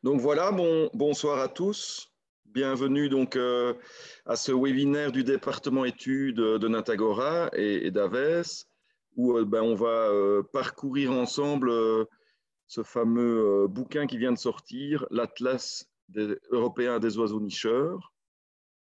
Donc voilà, bonsoir à tous. Bienvenue donc à ce webinaire du département études de Natagora et d'Aves, où on va parcourir ensemble ce fameux bouquin qui vient de sortir, l'Atlas européen des oiseaux nicheurs.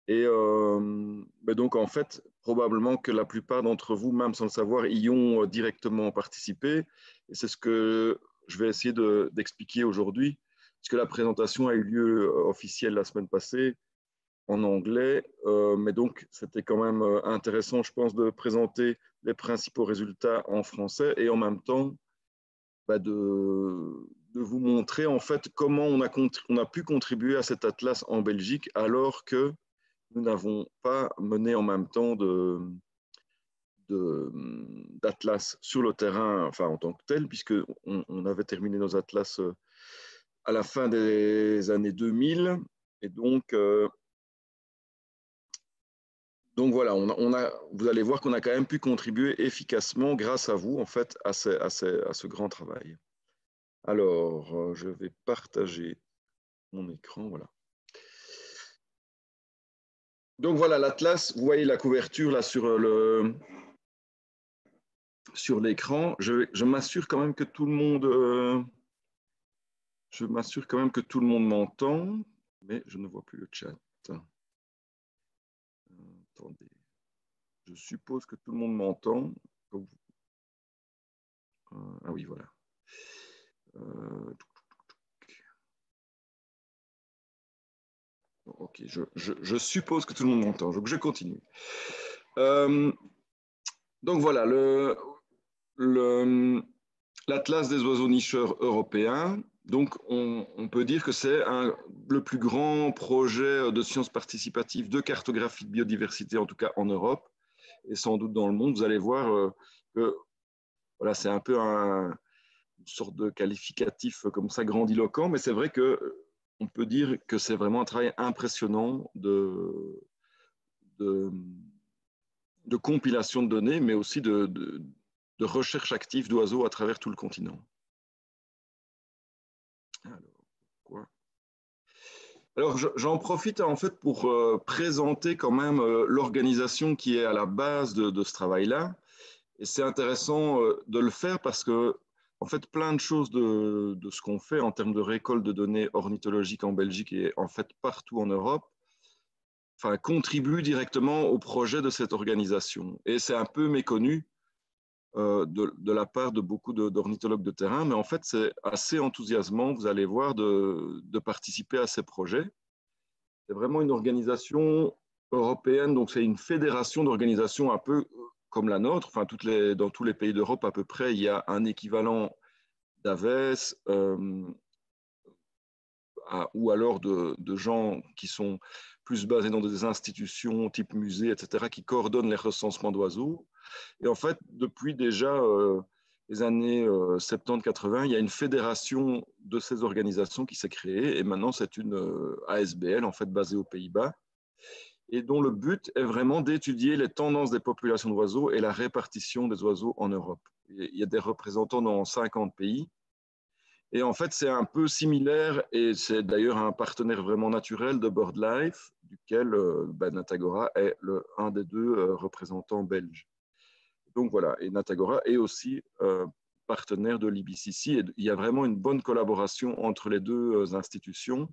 Et donc en fait, probablement que la plupart d'entre vous, même sans le savoir, y ont directement participé. Et c'est ce que je vais essayer d'expliquer aujourd'hui, puisque la présentation a eu lieu officielle la semaine passée en anglais. Mais donc, c'était quand même intéressant, je pense, de présenter les principaux résultats en français et en même temps de vous montrer en fait comment on a pu contribuer à cet atlas en Belgique alors que nous n'avons pas mené en même temps d'atlas sur le terrain, enfin en tant que tel, puisqu'on avait terminé nos atlas à la fin des années 2000. Et donc voilà, vous allez voir qu'on a quand même pu contribuer efficacement grâce à vous, en fait, à ce grand travail. Alors, je vais partager mon écran, voilà. Donc voilà, l'atlas, vous voyez la couverture là sur l'écran. Je m'assure quand même que tout le monde m'entend, mais je ne vois plus le chat. Attendez. Je suppose que tout le monde m'entend. Ah oui, voilà. Ok, je suppose que tout le monde m'entend, donc je continue. Donc voilà, l'Atlas des oiseaux nicheurs européens. Donc on peut dire que c'est le plus grand projet de sciences participatives de cartographie de biodiversité, en tout cas en Europe, et sans doute dans le monde. Vous allez voir que voilà, c'est un peu une sorte de qualificatif comme ça grandiloquent, mais c'est vrai qu'on peut dire que c'est vraiment un travail impressionnant de compilation de données, mais aussi de recherche active d'oiseaux à travers tout le continent. Alors j'en profite en fait pour présenter quand même l'organisation qui est à la base de ce travail-là. Et c'est intéressant de le faire parce que, en fait, plein de choses de ce qu'on fait en termes de récolte de données ornithologiques en Belgique et en fait partout en Europe, enfin, contribuent directement au projet de cette organisation. Et c'est un peu méconnu de la part de beaucoup d'ornithologues de terrain, mais en fait, c'est assez enthousiasmant, vous allez voir, de participer à ces projets. C'est vraiment une organisation européenne, donc c'est une fédération d'organisations un peu comme la nôtre. Enfin, dans tous les pays d'Europe à peu près, il y a un équivalent d'AVES ou alors de gens qui sont plus basés dans des institutions type musée, etc., qui coordonnent les recensements d'oiseaux. Et en fait, depuis déjà les années 70-80, il y a une fédération de ces organisations qui s'est créée et maintenant c'est une ASBL en fait basée aux Pays-Bas et dont le but est vraiment d'étudier les tendances des populations d'oiseaux et la répartition des oiseaux en Europe. Il y a des représentants dans 50 pays. Et en fait, c'est un peu similaire, et c'est d'ailleurs un partenaire vraiment naturel de BirdLife, duquel Natagora est un des deux représentants belges. Donc voilà, et Natagora est aussi partenaire de l'IBCC, et il y a vraiment une bonne collaboration entre les deux institutions,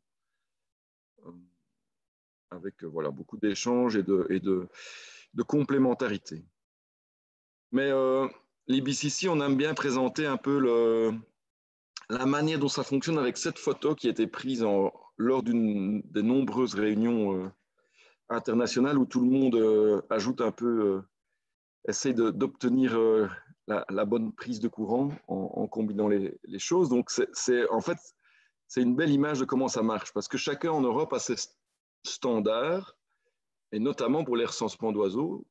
avec voilà, beaucoup d'échanges et de complémentarité. Mais l'IBCC, on aime bien présenter un peu la manière dont ça fonctionne avec cette photo qui a été prise lors des nombreuses réunions internationales où tout le monde ajoute un peu, essaie d'obtenir la bonne prise de courant en combinant les choses. Donc, en fait, c'est une belle image de comment ça marche parce que chacun en Europe a ses standards et notamment pour les recensements d'oiseaux.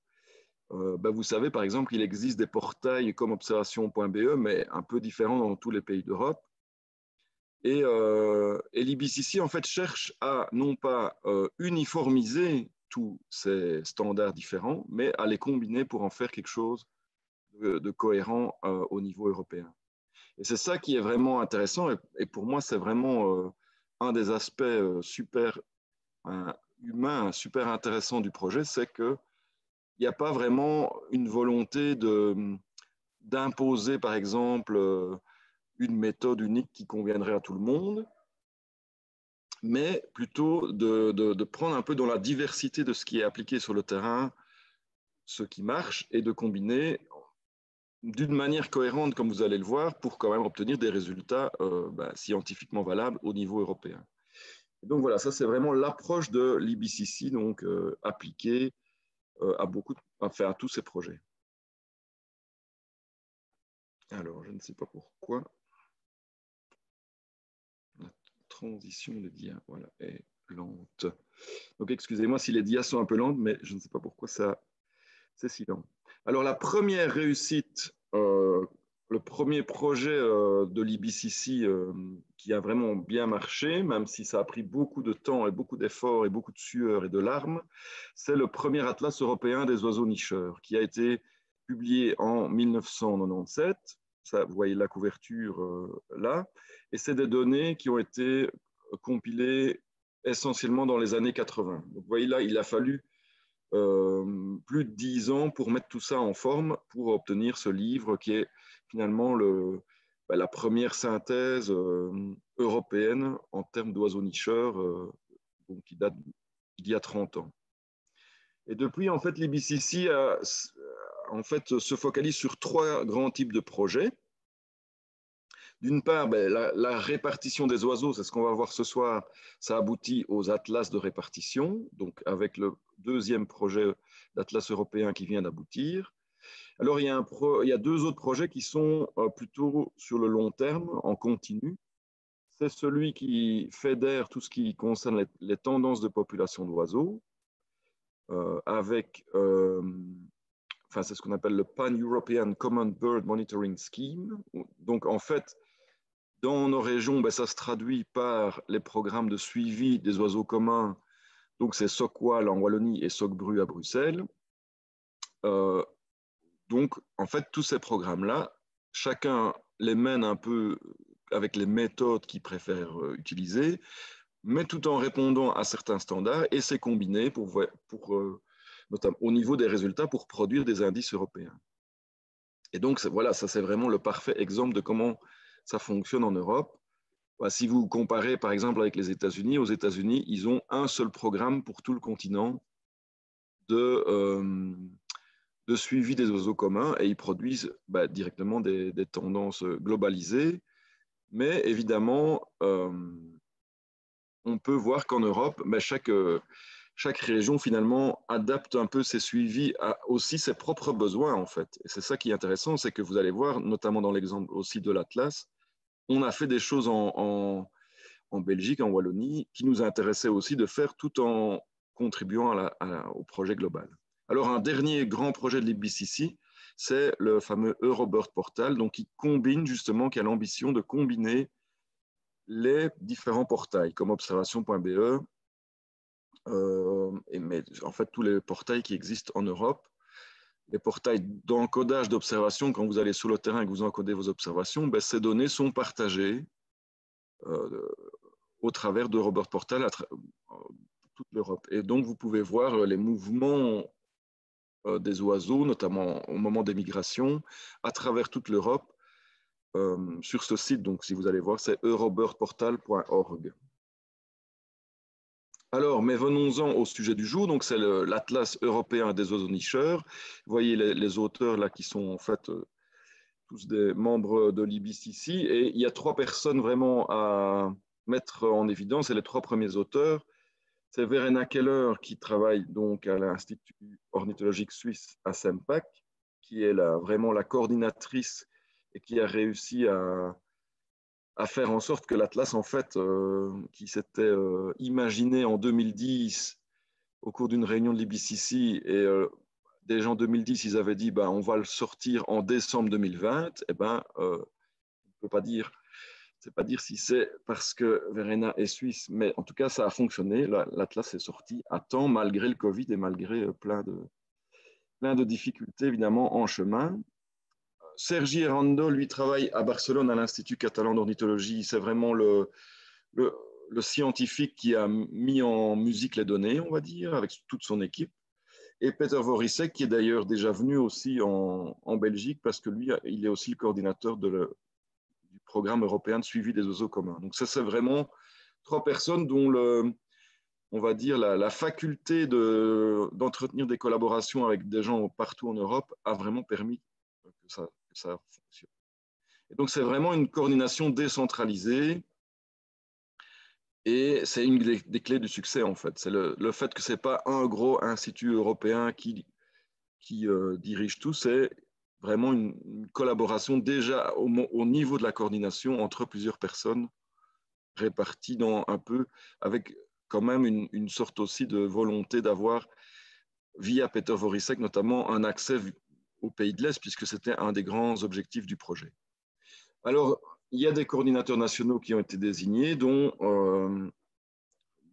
Vous savez, par exemple, il existe des portails comme observation.be, mais un peu différents dans tous les pays d'Europe. Et l'IBCC, en fait, cherche à non pas uniformiser tous ces standards différents, mais à les combiner pour en faire quelque chose de cohérent au niveau européen. Et c'est ça qui est vraiment intéressant. Et pour moi, c'est vraiment un des aspects super humains, super intéressants du projet, c'est qu'il n'y a pas vraiment une volonté d'imposer, par exemple, une méthode unique qui conviendrait à tout le monde, mais plutôt de prendre un peu dans la diversité de ce qui est appliqué sur le terrain, ce qui marche, et de combiner d'une manière cohérente, comme vous allez le voir, pour quand même obtenir des résultats scientifiquement valables au niveau européen. Et donc voilà, ça c'est vraiment l'approche de l'IBCC, donc appliquée à tous ces projets. Alors, je ne sais pas pourquoi la transition des dias voilà, est lente. Donc excusez-moi si les dias sont un peu lentes, mais je ne sais pas pourquoi c'est si lent. Alors la première réussite, le premier projet de l'IBCC qui a vraiment bien marché, même si ça a pris beaucoup de temps et beaucoup d'efforts et beaucoup de sueur et de larmes, c'est le premier atlas européen des oiseaux nicheurs qui a été publié en 1997. Ça, vous voyez la couverture là. Et c'est des données qui ont été compilées essentiellement dans les années 80. Donc, vous voyez là, il a fallu plus de 10 ans pour mettre tout ça en forme, pour obtenir ce livre qui est finalement la première synthèse européenne en termes d'oiseaux nicheurs, qui date d'il y a 30 ans. Et depuis, en fait, l'IBCC se focalise sur 3 grands types de projets. D'une part, la répartition des oiseaux, c'est ce qu'on va voir ce soir, ça aboutit aux atlas de répartition, donc avec le deuxième projet d'atlas européen qui vient d'aboutir. Alors, il y a 2 autres projets qui sont plutôt sur le long terme, en continu. C'est celui qui fédère tout ce qui concerne les tendances de population d'oiseaux, c'est ce qu'on appelle le Pan-European Common Bird Monitoring Scheme. Donc, en fait, dans nos régions, ça se traduit par les programmes de suivi des oiseaux communs. Donc, c'est SOCWAL en Wallonie et SOCBRU à Bruxelles. Donc, en fait, tous ces programmes-là, chacun les mène un peu avec les méthodes qu'il préfère utiliser, mais tout en répondant à certains standards, et c'est combiné notamment au niveau des résultats pour produire des indices européens. Et donc, voilà, ça c'est vraiment le parfait exemple de comment ça fonctionne en Europe. Si vous comparez par exemple avec les États-Unis, aux États-Unis, ils ont un seul programme pour tout le continent de suivi des oiseaux communs et ils produisent directement des tendances globalisées. Mais évidemment, on peut voir qu'en Europe, chaque région finalement adapte un peu ses suivis à aussi ses propres besoins en fait. Et c'est ça qui est intéressant, c'est que vous allez voir, notamment dans l'exemple aussi de l'Atlas, on a fait des choses en Belgique, en Wallonie, qui nous intéressaient aussi de faire tout en contribuant au projet global. Alors, un dernier grand projet de l'IBCC, c'est le fameux Eurobird Portal, donc qui a l'ambition de combiner les différents portails, comme observation.be, mais en fait tous les portails qui existent en Europe. Les portails d'encodage d'observation, quand vous allez sur le terrain et que vous encodez vos observations, ces données sont partagées au travers d'Eurobird Portal à toute l'Europe. Et donc, vous pouvez voir les mouvements des oiseaux, notamment au moment des migrations, à travers toute l'Europe sur ce site. Donc, si vous allez voir, c'est eurobirdportal.org. Alors, mais venons-en au sujet du jour. Donc, c'est l'Atlas européen des oiseaux nicheurs. Vous voyez les auteurs là qui sont en fait tous des membres de l'IBCC. Et il y a 3 personnes vraiment à mettre en évidence. Et les 3 premiers auteurs, c'est Verena Keller qui travaille donc à l'Institut ornithologique suisse à Sempak, qui est vraiment la coordinatrice et qui a réussi à faire en sorte que l'Atlas, en fait, qui s'était imaginé en 2010 au cours d'une réunion de l'IBCC, et déjà en 2010, ils avaient dit on va le sortir en décembre 2020, on ne peut pas dire, c'est pas dire si c'est parce que Verena est suisse, mais en tout cas, ça a fonctionné. L'Atlas est sorti à temps, malgré le Covid et malgré plein de difficultés, évidemment, en chemin. Sergi Errando, lui, travaille à Barcelone, à l'Institut catalan d'ornithologie. C'est vraiment le scientifique qui a mis en musique les données, on va dire, avec toute son équipe, et Peter Vorisek, qui est d'ailleurs déjà venu aussi en Belgique, parce que lui, il est aussi le coordinateur du programme européen de suivi des oiseaux communs. Donc ça, c'est vraiment 3 personnes dont on va dire la faculté d'entretenir des collaborations avec des gens partout en Europe a vraiment permis que ça fonctionne. Et donc c'est vraiment une coordination décentralisée. Et c'est une des clés du succès, en fait. C'est le fait que ce n'est pas un gros institut européen qui dirige tout, c'est vraiment une collaboration déjà au niveau de la coordination entre plusieurs personnes réparties dans un peu, avec quand même une sorte aussi de volonté d'avoir, via Peter Vorisek notamment, un accès au pays de l'Est, puisque c'était un des grands objectifs du projet. Alors, il y a des coordinateurs nationaux qui ont été désignés, dont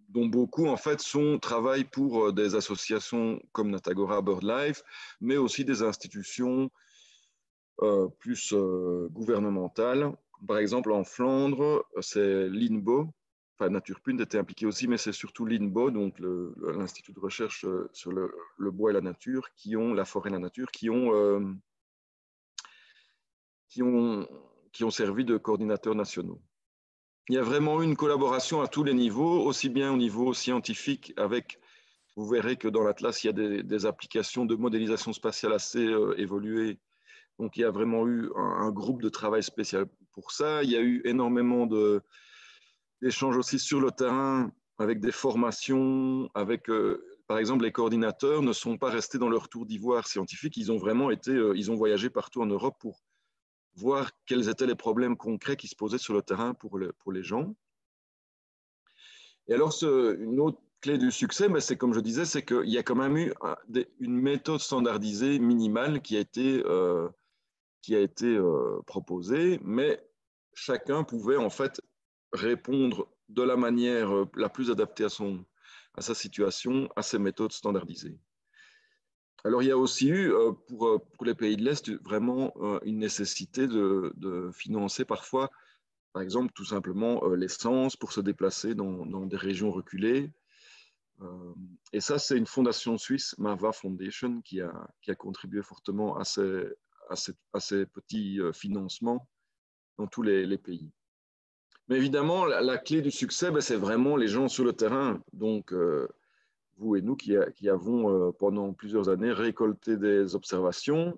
beaucoup en fait travaillent pour des associations comme Natagora BirdLife, mais aussi des institutions plus gouvernementales. Par exemple, en Flandre, c'est l'INBO, enfin Naturpund était impliqué aussi, mais c'est surtout l'INBO, donc l'Institut de recherche sur le bois et la nature, la forêt et la nature, qui ont servi de coordinateurs nationaux. Il y a vraiment eu une collaboration à tous les niveaux, aussi bien au niveau scientifique avec, vous verrez que dans l'Atlas, il y a des applications de modélisation spatiale assez évoluées. Donc, il y a vraiment eu un groupe de travail spécial pour ça. Il y a eu énormément d'échanges aussi sur le terrain avec des formations, avec, par exemple, les coordinateurs ne sont pas restés dans leur tour d'ivoire scientifique. Ils ont vraiment ils ont voyagé partout en Europe pour voir quels étaient les problèmes concrets qui se posaient sur le terrain pour les gens. Et alors, une autre clé du succès, c'est comme je disais, c'est qu'il y a quand même eu une méthode standardisée minimale qui a été proposée, mais chacun pouvait en fait répondre de la manière la plus adaptée à sa situation, à ces méthodes standardisées. Alors, il y a aussi eu, pour les pays de l'Est, vraiment une nécessité de financer parfois, par exemple, tout simplement l'essence pour se déplacer dans des régions reculées. Et ça, c'est une fondation suisse, Mava Foundation, qui a contribué fortement à ces petits financements dans tous les pays. Mais évidemment, la clé du succès, c'est vraiment les gens sur le terrain. Donc, vous et nous qui avons pendant plusieurs années récolté des observations,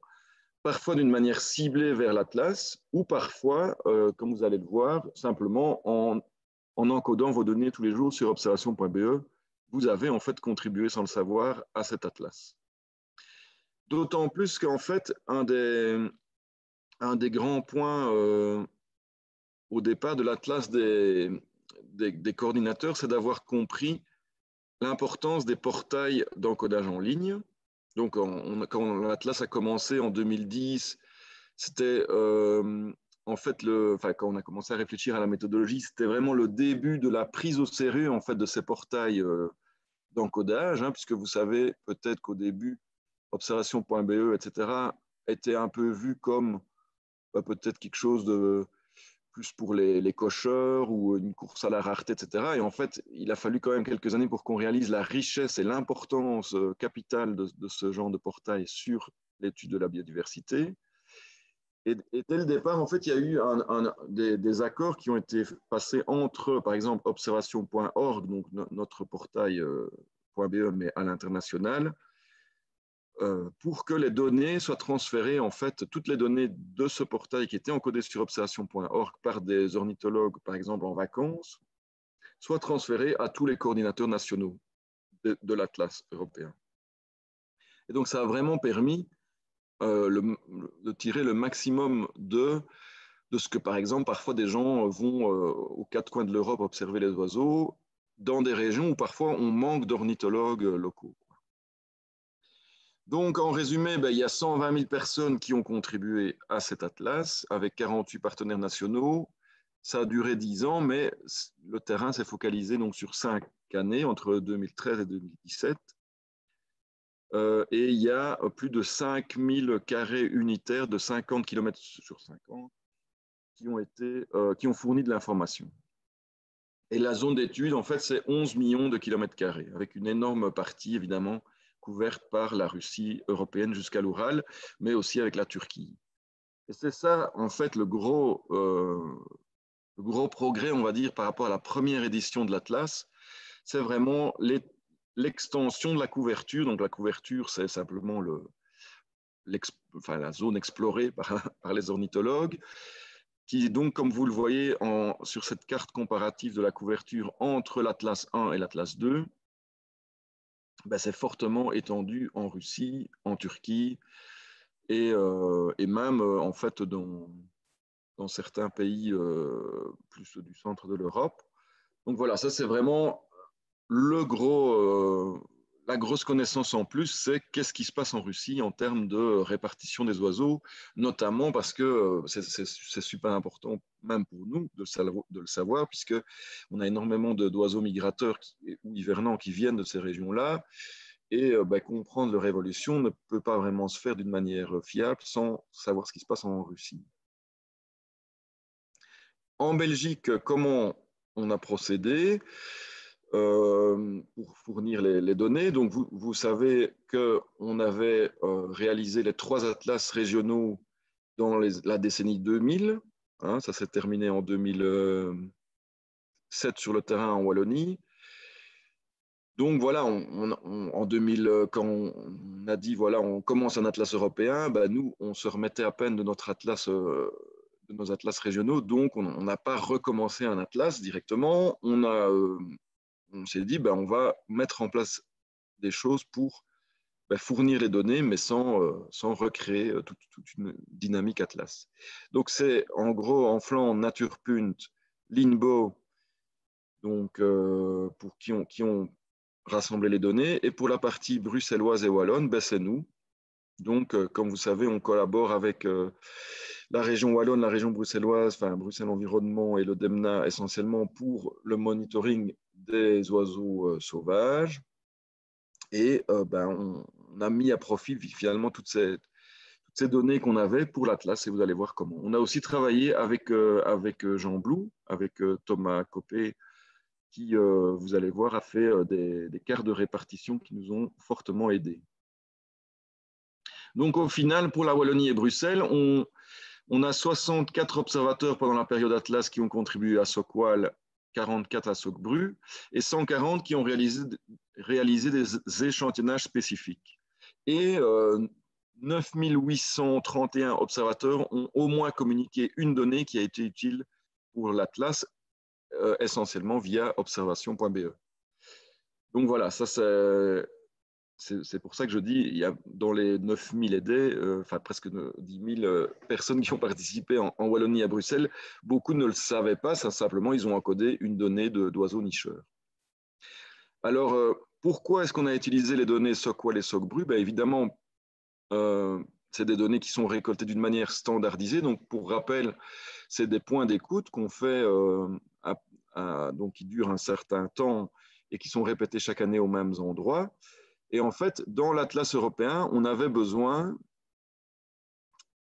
parfois d'une manière ciblée vers l'Atlas, ou parfois, comme vous allez le voir, simplement en encodant vos données tous les jours sur observation.be, vous avez en fait contribué sans le savoir à cet Atlas. D'autant plus qu'en fait, un des grands points au départ de l'Atlas des coordinateurs, c'est d'avoir compris l'importance des portails d'encodage en ligne. Donc, quand l'Atlas a commencé en 2010, c'était en fait, quand on a commencé à réfléchir à la méthodologie, c'était vraiment le début de la prise au sérieux en fait de ces portails d'encodage, puisque vous savez peut-être qu'au début, observation.be, etc., était un peu vu comme peut-être quelque chose de plus pour les cocheurs ou une course à la rareté, etc. Et en fait, il a fallu quand même quelques années pour qu'on réalise la richesse et l'importance capitale de ce genre de portail sur l'étude de la biodiversité. Et dès le départ, en fait, il y a eu des accords qui ont été passés entre, par exemple, observation.org, donc notre portail .be, mais à l'international, pour que les données soient transférées, en fait, toutes les données de ce portail qui étaient encodées sur observation.org par des ornithologues, par exemple, en vacances, soient transférées à tous les coordinateurs nationaux de l'Atlas européen. Et donc, ça a vraiment permis de tirer le maximum de ce que, par exemple, parfois des gens vont aux 4 coins de l'Europe observer les oiseaux dans des régions où parfois on manque d'ornithologues locaux. Donc, en résumé, il y a 120 000 personnes qui ont contribué à cet atlas avec 48 partenaires nationaux. Ça a duré 10 ans, mais le terrain s'est focalisé donc sur 5 années, entre 2013 et 2017. Et il y a plus de 5 000 carrés unitaires de 50 km sur 50 qui ont fourni de l'information. Et la zone d'étude, en fait, c'est 11 millions de kilomètres carrés, avec une énorme partie, évidemment, couverte par la Russie européenne jusqu'à l'Oural, mais aussi avec la Turquie. Et c'est ça, en fait, le gros progrès, on va dire, par rapport à la première édition de l'Atlas, c'est vraiment l'extension de la couverture. Donc, la couverture, c'est simplement la zone explorée par les ornithologues, qui donc, comme vous le voyez sur cette carte comparative de la couverture entre l'Atlas 1 et l'Atlas 2, ben, c'est fortement étendu en Russie, en Turquie et même en fait dans certains pays plus du centre de l'Europe. Donc voilà, ça c'est vraiment la grosse connaissance en plus, c'est qu'est-ce qui se passe en Russie en termes de répartition des oiseaux, notamment parce que c'est super important, même pour nous, de le savoir, puisqu'on a énormément d'oiseaux migrateurs ou hivernants qui viennent de ces régions-là, et comprendre leur évolution ne peut pas vraiment se faire d'une manière fiable sans savoir ce qui se passe en Russie. En Belgique, comment on a procédé pour fournir les données? Donc, vous savez qu'on avait réalisé les 3 atlas régionaux dans la décennie 2000. Hein, ça s'est terminé en 2007 sur le terrain en Wallonie. Donc voilà, en 2000, quand on a dit voilà, on commence un atlas européen, ben, nous, on se remettait à peine de notre atlas, de nos atlas régionaux, donc on n'a pas recommencé un atlas directement. On s'est dit ben, on va mettre en place des choses pour fournir les données, mais sans recréer toute une dynamique atlas. Donc c'est en gros en flanc Naturpunt, Linbo, donc pour qui ont rassembler les données. Et pour la partie bruxelloise et wallonne, c'est nous. Donc, comme vous savez, on collabore avec la région wallonne, la région bruxelloise, enfin Bruxelles Environnement et le DEMNA essentiellement pour le monitoring des oiseaux sauvages. Et on a mis à profit finalement toutes ces données qu'on avait pour l'Atlas et vous allez voir comment. On a aussi travaillé avec Jean Blou, avec Thomas Copé, qui, vous allez voir, a fait des cartes de répartition qui nous ont fortement aidés. Donc au final, pour la Wallonie et Bruxelles, on a 64 observateurs pendant la période Atlas qui ont contribué à SOCWAL, 44 à SOCBRU, et 140 qui ont réalisé des échantillonnages spécifiques. Et 9831 observateurs ont au moins communiqué une donnée qui a été utile pour l'Atlas, essentiellement via observation.be. Donc voilà, ça c'est pour ça que je dis, il y a dans les 9000 aidés, enfin presque 10 000 personnes qui ont participé en Wallonie à Bruxelles, beaucoup ne le savaient pas, simplement ils ont encodé une donnée d'oiseaux nicheurs. Alors, pourquoi est-ce qu'on a utilisé les données SOCWAL et SOCBRU? Évidemment, c'est des données qui sont récoltées d'une manière standardisée. Donc, pour rappel, c'est des points d'écoute qu'on fait, donc qui durent un certain temps et qui sont répétés chaque année aux mêmes endroits. Et en fait, dans l'Atlas européen, on avait besoin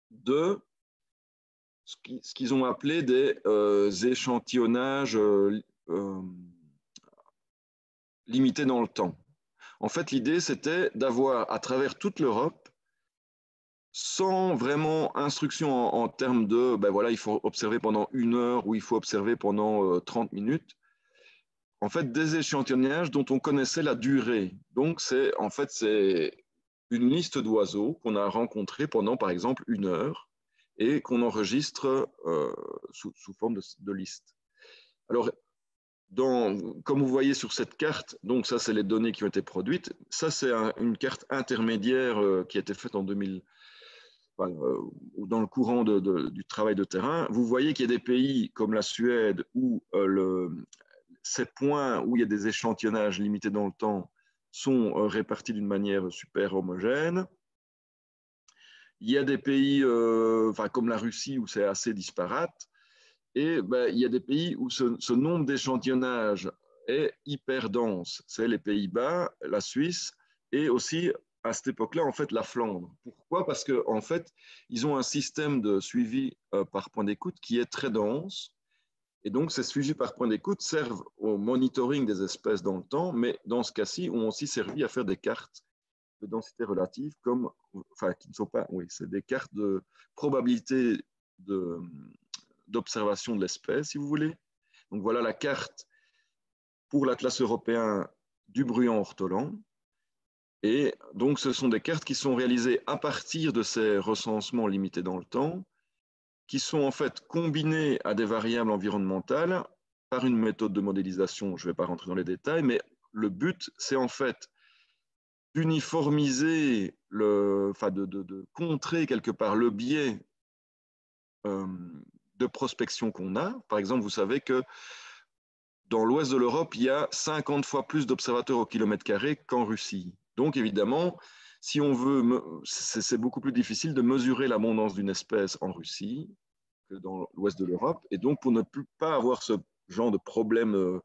de ce qu'ils ont appelé des échantillonnages limités dans le temps. En fait, l'idée, c'était d'avoir à travers toute l'Europe, sans vraiment instruction en termes de, voilà, il faut observer pendant 1 heure ou il faut observer pendant 30 minutes, en fait, des échantillonnages dont on connaissait la durée. Donc, c'est une liste d'oiseaux qu'on a rencontrés pendant, par exemple, 1 heure et qu'on enregistre sous forme de liste. Alors, comme vous voyez sur cette carte, donc ça, c'est les données qui ont été produites. Ça, c'est une carte intermédiaire qui a été faite en 2000, dans le courant du travail de terrain. Vous voyez qu'il y a des pays comme la Suède où ces points où il y a des échantillonnages limités dans le temps sont répartis d'une manière super homogène. Il y a des pays comme la Russie où c'est assez disparate. Et il y a des pays où ce nombre d'échantillonnages est hyper dense. C'est les Pays-Bas, la Suisse et aussi à cette époque-là, en fait, la Flandre. Pourquoi? Parce qu'en fait, ils ont un système de suivi par point d'écoute qui est très dense Et donc, ces suivis par point d'écoute servent au monitoring des espèces dans le temps, mais dans ce cas-ci, ont aussi servi à faire des cartes de densité relative, qui ne sont pas, oui, c'est des cartes de probabilité d'observation de l'espèce, si vous voulez. Donc voilà la carte pour l'Atlas européen du bruant ortolan. Et donc, ce sont des cartes qui sont réalisées à partir de ces recensements limités dans le temps, qui sont en fait combinées à des variables environnementales par une méthode de modélisation. Je ne vais pas rentrer dans les détails, mais le but, c'est en fait d'uniformiser, de contrer quelque part le biais de prospection qu'on a. Par exemple, vous savez que dans l'ouest de l'Europe, il y a 50 fois plus d'observateurs au kilomètre carré qu'en Russie. Donc, évidemment, si on veut, c'est beaucoup plus difficile de mesurer l'abondance d'une espèce en Russie que dans l'ouest de l'Europe. Et donc, pour ne plus pas avoir ce genre de problème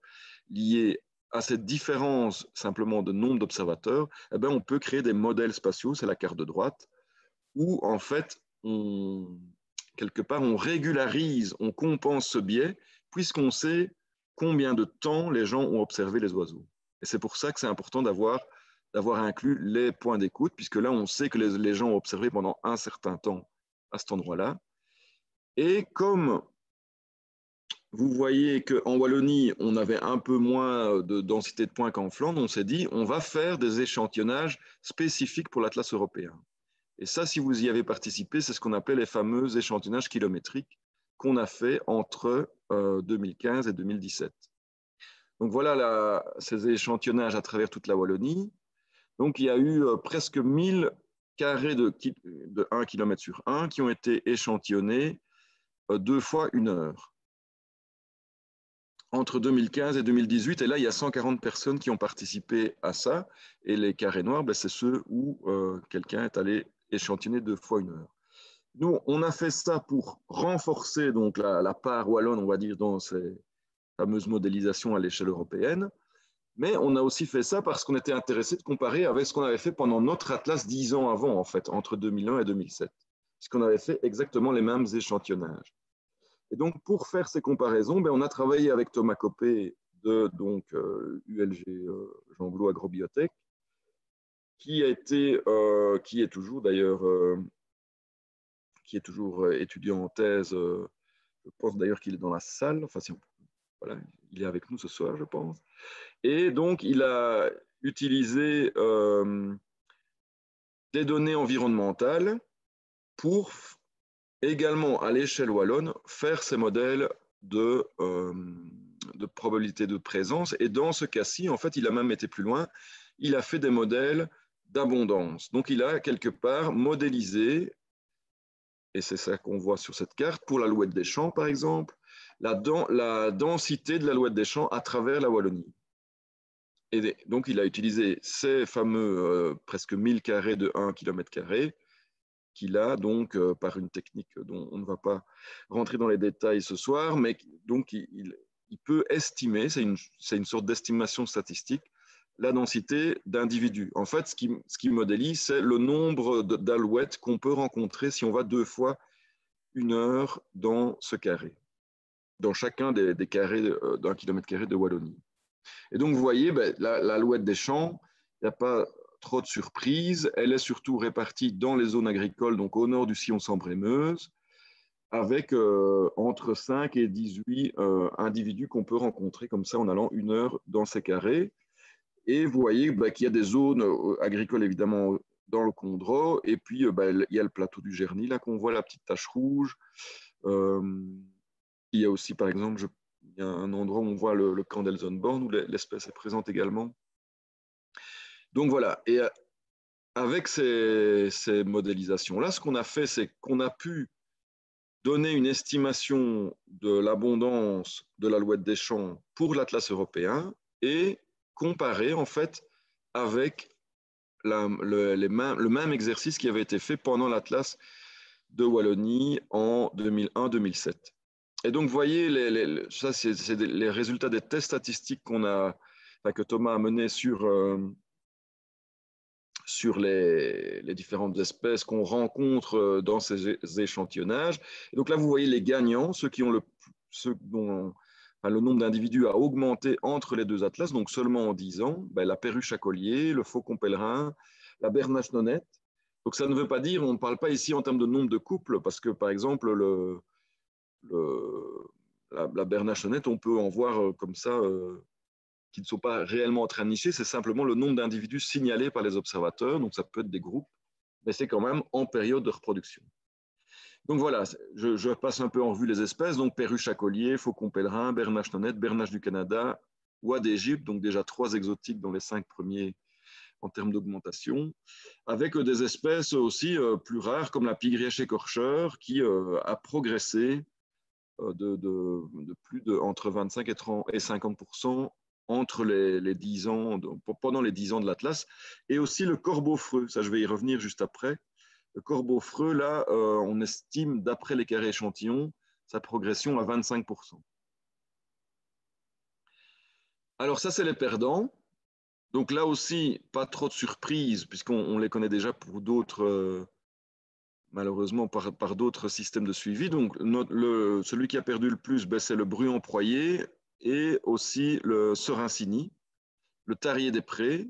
lié à cette différence simplement de nombre d'observateurs, eh bien, on peut créer des modèles spatiaux, c'est la carte de droite, où en fait, quelque part, on régularise, on compense ce biais, puisqu'on sait combien de temps les gens ont observé les oiseaux. Et c'est pour ça que c'est important d'avoir inclus les points d'écoute, puisque là, on sait que les gens ont observé pendant un certain temps à cet endroit-là. Et comme vous voyez qu'en Wallonie, on avait un peu moins de densité de points qu'en Flandre, on s'est dit, on va faire des échantillonnages spécifiques pour l'Atlas européen. Et ça, si vous y avez participé, c'est ce qu'on appelle les fameux échantillonnages kilométriques qu'on a fait entre 2015 et 2017. Donc voilà ces échantillonnages à travers toute la Wallonie. Donc il y a eu presque 1000 carrés de 1 km sur 1 qui ont été échantillonnés 2 fois 1 heure entre 2015 et 2018. Et là, il y a 140 personnes qui ont participé à ça. Et les carrés noirs, ben, c'est ceux où quelqu'un est allé échantillonner 2 fois 1 heure. Nous, on a fait ça pour renforcer donc la part wallonne, on va dire, dans ces fameuses modélisations à l'échelle européenne. Mais on a aussi fait ça parce qu'on était intéressé de comparer avec ce qu'on avait fait pendant notre atlas 10 ans avant, en fait, entre 2001 et 2007. Puisqu'on avait fait exactement les mêmes échantillonnages. Et donc, pour faire ces comparaisons, ben, on a travaillé avec Thomas Copé de ULG Jean Blou Agrobiotech, qui est toujours d'ailleurs étudiant en thèse. Je pense d'ailleurs qu'il est dans la salle. Enfin, voilà, il est avec nous ce soir, je pense. Et donc, il a utilisé des données environnementales pour également, à l'échelle wallonne, faire ces modèles de probabilité de présence. Et dans ce cas-ci, en fait, il a même été plus loin. Il a fait des modèles d'abondance. Donc, il a quelque part modélisé, et c'est ça qu'on voit sur cette carte, pour l'alouette des champs, par exemple, la densité de l'alouette des champs à travers la Wallonie. Et donc, il a utilisé ces fameux presque 1000 carrés de 1 km carré qu'il a donc par une technique dont on ne va pas rentrer dans les détails ce soir, mais donc il peut estimer, c'est une sorte d'estimation statistique, la densité d'individus. En fait, ce qui modélise, c'est le nombre d'alouettes qu'on peut rencontrer si on va 2 fois 1 heure dans ce carré, dans chacun des carrés d'1 km carré de Wallonie. Et donc, vous voyez, ben, l'alouette des champs, il n'y a pas trop de surprises. Elle est surtout répartie dans les zones agricoles, donc au nord du sillon Sambre-et-Meuse, avec entre 5 et 18 individus qu'on peut rencontrer comme ça en allant 1 heure dans ces carrés. Et vous voyez ben, qu'il y a des zones agricoles, évidemment, dans le Condro. Et puis, ben, il y a le plateau du Gerny, là qu'on voit la petite tache rouge. Il y a aussi, par exemple, il y a un endroit où on voit le camp d'Elsenborn, où l'espèce est présente également. Donc voilà, et avec ces modélisations-là, ce qu'on a fait, c'est qu'on a pu donner une estimation de l'abondance de l'alouette des champs pour l'Atlas européen et comparer en fait avec le même exercice qui avait été fait pendant l'Atlas de Wallonie en 2001-2007. Et donc, vous voyez, ça, c'est les résultats des tests statistiques que Thomas a menés sur les différentes espèces qu'on rencontre dans ces échantillonnages. Et donc là, vous voyez les gagnants, ceux dont enfin, le nombre d'individus a augmenté entre les deux atlas, donc seulement en 10 ans, ben, la perruche à collier, le faucon pèlerin, la bernache nonnette. Donc ça ne veut pas dire, on ne parle pas ici en termes de nombre de couples, parce que par exemple, la bernache nonnette, on peut en voir comme ça, qui ne sont pas réellement en train de nicher, c'est simplement le nombre d'individus signalés par les observateurs, donc ça peut être des groupes, mais c'est quand même en période de reproduction. Donc voilà, je passe un peu en revue les espèces. Donc perruche à collier, faucon pèlerin, bernache nonnette, bernache du Canada, oie d'Égypte, donc déjà 3 exotiques dans les 5 premiers en termes d'augmentation, avec des espèces aussi plus rares comme la pigrièche écorcheur qui a progressé de plus de entre 25 et 50% entre les 10 ans, pendant les 10 ans de l'Atlas, et aussi le corbeau-freux, ça je vais y revenir juste après. Le corbeau-freux, là, on estime, d'après les carrés échantillons, sa progression à 25%. Alors ça, c'est les perdants. Donc là aussi, pas trop de surprises, puisqu'on les connaît déjà pour d'autres, malheureusement, par d'autres systèmes de suivi. Donc celui qui a perdu le plus, ben, c'est le bruant-proyer et aussi le serincini, le tarier des prés,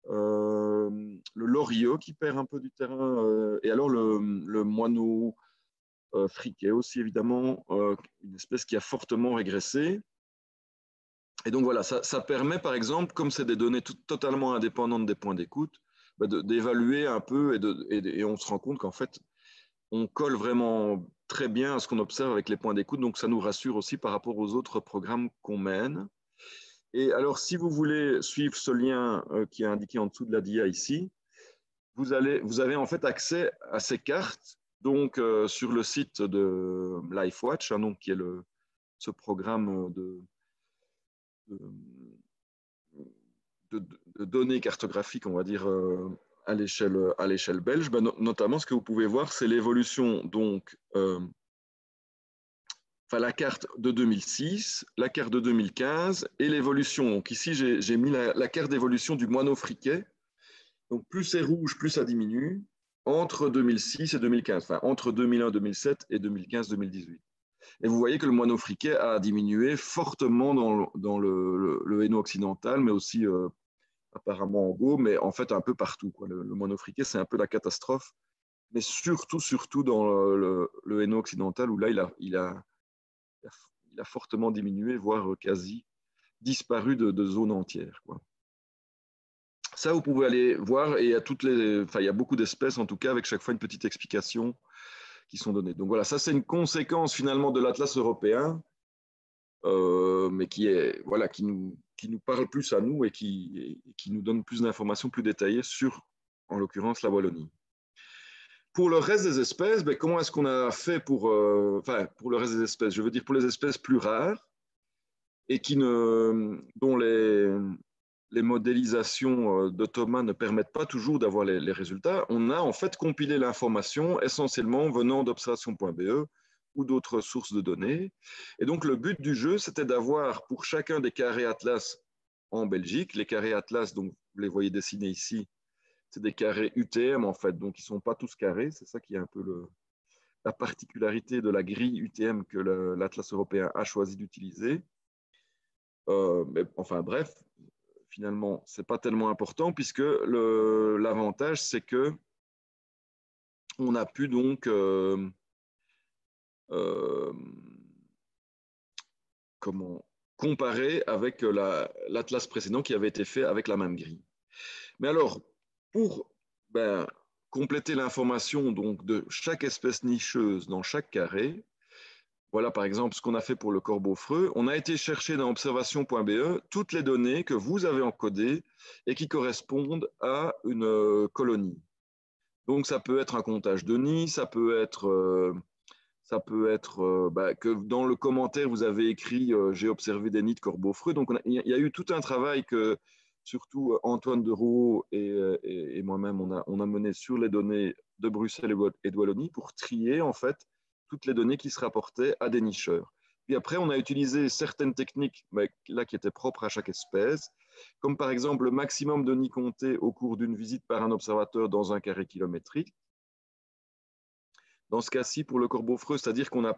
le loriot qui perd un peu du terrain, et alors le moineau friquet aussi, évidemment, une espèce qui a fortement régressé. Et donc voilà, ça permet, par exemple, comme c'est des données totalement indépendantes des points d'écoute, bah, d'évaluer un peu et on se rend compte qu'en fait, on colle vraiment très bien à ce qu'on observe avec les points d'écoute. Donc ça nous rassure aussi par rapport aux autres programmes qu'on mène. Et alors, si vous voulez suivre ce lien qui est indiqué en dessous de la DIA ici, vous avez en fait accès à ces cartes donc, sur le site de LifeWatch, hein, donc, qui est ce programme de données cartographiques, on va dire, à l'échelle belge. Ben, notamment, ce que vous pouvez voir, c'est l'évolution, donc, la carte de 2006, la carte de 2015 et l'évolution. Donc ici, j'ai mis la carte d'évolution du moineau friquet. Donc plus c'est rouge, plus ça diminue entre 2006 et 2015, enfin entre 2001, 2007 et 2015, 2018. Et vous voyez que le moineau friquet a diminué fortement dans le Hainaut occidental, mais aussi apparemment en Gaule, mais en fait un peu partout, quoi. Le moineau friquet, c'est un peu la catastrophe, mais surtout dans le Hainaut occidental, où là, il a fortement diminué, voire quasi disparu de zones entières, quoi. Ça, vous pouvez aller voir, et il y a beaucoup d'espèces, en tout cas, avec chaque fois une petite explication qui sont données. Donc voilà, ça c'est une conséquence finalement de l'Atlas européen, mais qui nous parle plus à nous et qui nous donne plus d'informations plus détaillées sur, en l'occurrence, la Wallonie. Pour le reste des espèces, ben, comment est-ce qu'on a fait pour le reste des espèces, je veux dire pour les espèces plus rares et dont les modélisations de Thomas ne permettent pas toujours d'avoir les résultats, on a en fait compilé l'information essentiellement venant d'observation.be ou d'autres sources de données. Et donc le but du jeu, c'était d'avoir pour chacun des carrés Atlas en Belgique, les carrés Atlas, donc vous les voyez dessinés ici, c'est des carrés UTM en fait, donc ils ne sont pas tous carrés, c'est ça qui est un peu la particularité de la grille UTM que l'Atlas européen a choisi d'utiliser. Mais enfin bref, finalement, ce n'est pas tellement important puisque l'avantage, c'est que on a pu donc comparer avec l'Atlas précédent qui avait été fait avec la même grille. Mais alors, pour compléter l'information donc de chaque espèce nicheuse dans chaque carré, voilà par exemple ce qu'on a fait pour le corbeau-freux. On a été chercher dans observation.be toutes les données que vous avez encodées et qui correspondent à une colonie. Donc ça peut être un comptage de nids, ça peut être que dans le commentaire vous avez écrit j'ai observé des nids de corbeau-freux. Donc il y a eu tout un travail que surtout Antoine Deroux et moi-même on a mené sur les données de Bruxelles et de Wallonie pour trier en fait toutes les données qui se rapportaient à des nicheurs. Puis après, on a utilisé certaines techniques là, qui étaient propres à chaque espèce, comme par exemple le maximum de nids comptés au cours d'une visite par un observateur dans un carré kilométrique. Dans ce cas-ci, pour le corbeau-freux, c'est-à-dire qu'on a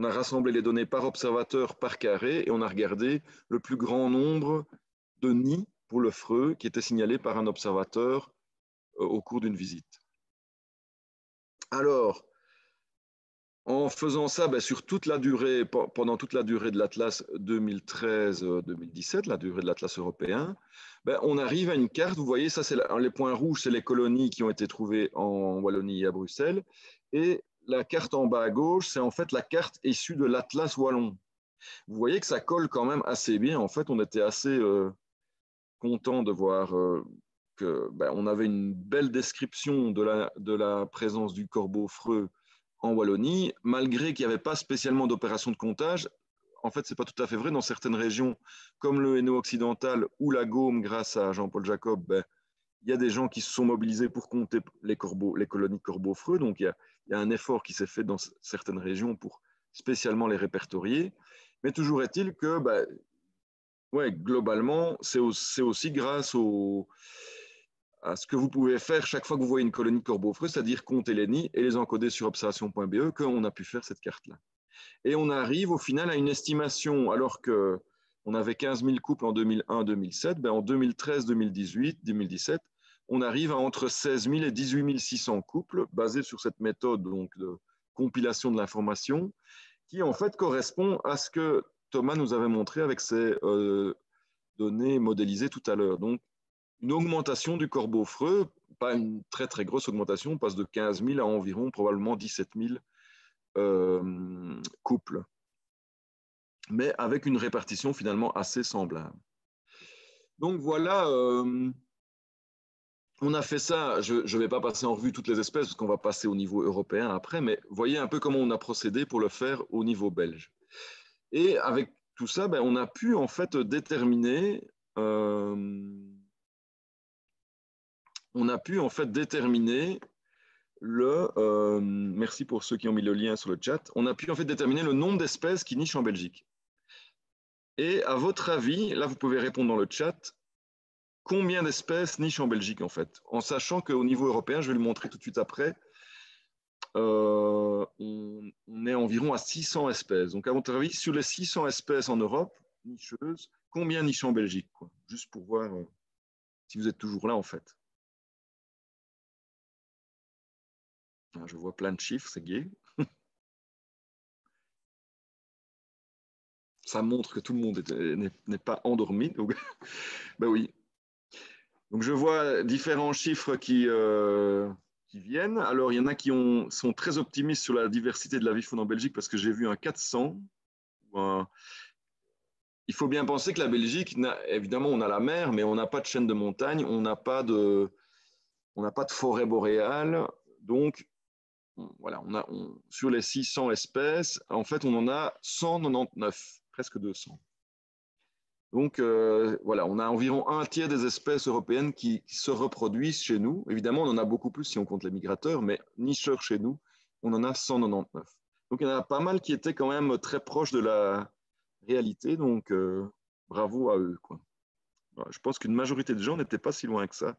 On a rassemblé les données par observateur, par carré, et on a regardé le plus grand nombre de nids pour le freux qui étaient signalés par un observateur au cours d'une visite. Alors, en faisant ça, sur toute la durée, pendant toute la durée de l'Atlas 2013-2017, la durée de l'Atlas européen, on arrive à une carte. Vous voyez, ça, c'est les points rouges, c'est les colonies qui ont été trouvées en Wallonie et à Bruxelles. Et la carte en bas à gauche, c'est en fait la carte issue de l'Atlas wallon. Vous voyez que ça colle quand même assez bien. En fait, on était assez content de voir qu'on avait une belle description de la présence du corbeau freux en Wallonie, malgré qu'il n'y avait pas spécialement d'opération de comptage. En fait, ce n'est pas tout à fait vrai. Dans certaines régions, comme le Hainaut occidental ou la Gaume, grâce à Jean-Paul Jacob, il y a des gens qui se sont mobilisés pour compter les colonies de corbeaux freux. Donc, il y a un effort qui s'est fait dans certaines régions pour spécialement les répertorier. Mais toujours est-il que, globalement, c'est aussi grâce à ce que vous pouvez faire chaque fois que vous voyez une colonie de corbeaux freux, c'est-à-dire compter les nids et les encoder sur observation.be, qu'on a pu faire cette carte-là. Et on arrive au final à une estimation, alors qu'on avait 15 000 couples en 2001-2007, en 2013-2018-2017, on arrive à entre 16 000 et 18 600 couples, basés sur cette méthode donc, de compilation de l'information, qui en fait correspond à ce que Thomas nous avait montré avec ses données modélisées tout à l'heure. Donc, une augmentation du corbeau freux, pas une très très grosse augmentation, on passe de 15 000 à environ probablement 17 000 couples, mais avec une répartition finalement assez semblable. Donc voilà, on a fait ça, je ne vais pas passer en revue toutes les espèces parce qu'on va passer au niveau européen après, mais voyez un peu comment on a procédé pour le faire au niveau belge. Et avec tout ça, on a pu en fait déterminer merci pour ceux qui ont mis le lien sur le chat, on a pu en fait déterminer le nombre d'espèces qui nichent en Belgique. Et à votre avis, là vous pouvez répondre dans le chat, combien d'espèces nichent en Belgique en fait? En sachant qu'au niveau européen, je vais le montrer tout de suite après, on est environ à 600 espèces. Donc à votre avis, sur les 600 espèces en Europe, nicheuses, combien nichent en Belgique quoi? Juste pour voir si vous êtes toujours là en fait. Je vois plein de chiffres, c'est gai. Ça montre que tout le monde n'est pas endormi. Donc, oui. Donc, je vois différents chiffres qui viennent. Alors, il y en a qui sont très optimistes sur la diversité de la vie faune en Belgique parce que j'ai vu un 400. Il faut bien penser que la Belgique, évidemment, on a la mer, mais on n'a pas de chaîne de montagne, on n'a pas de forêt boréale. Donc, voilà, sur les 600 espèces, en fait, on en a 199, presque 200. Donc, voilà, on a environ un tiers des espèces européennes qui se reproduisent chez nous. Évidemment, on en a beaucoup plus si on compte les migrateurs, mais nicheurs chez nous, on en a 199. Donc, il y en a pas mal qui étaient quand même très proches de la réalité. Donc, bravo à eux, quoi. Je pense qu'une majorité de gens n'étaient pas si loin que ça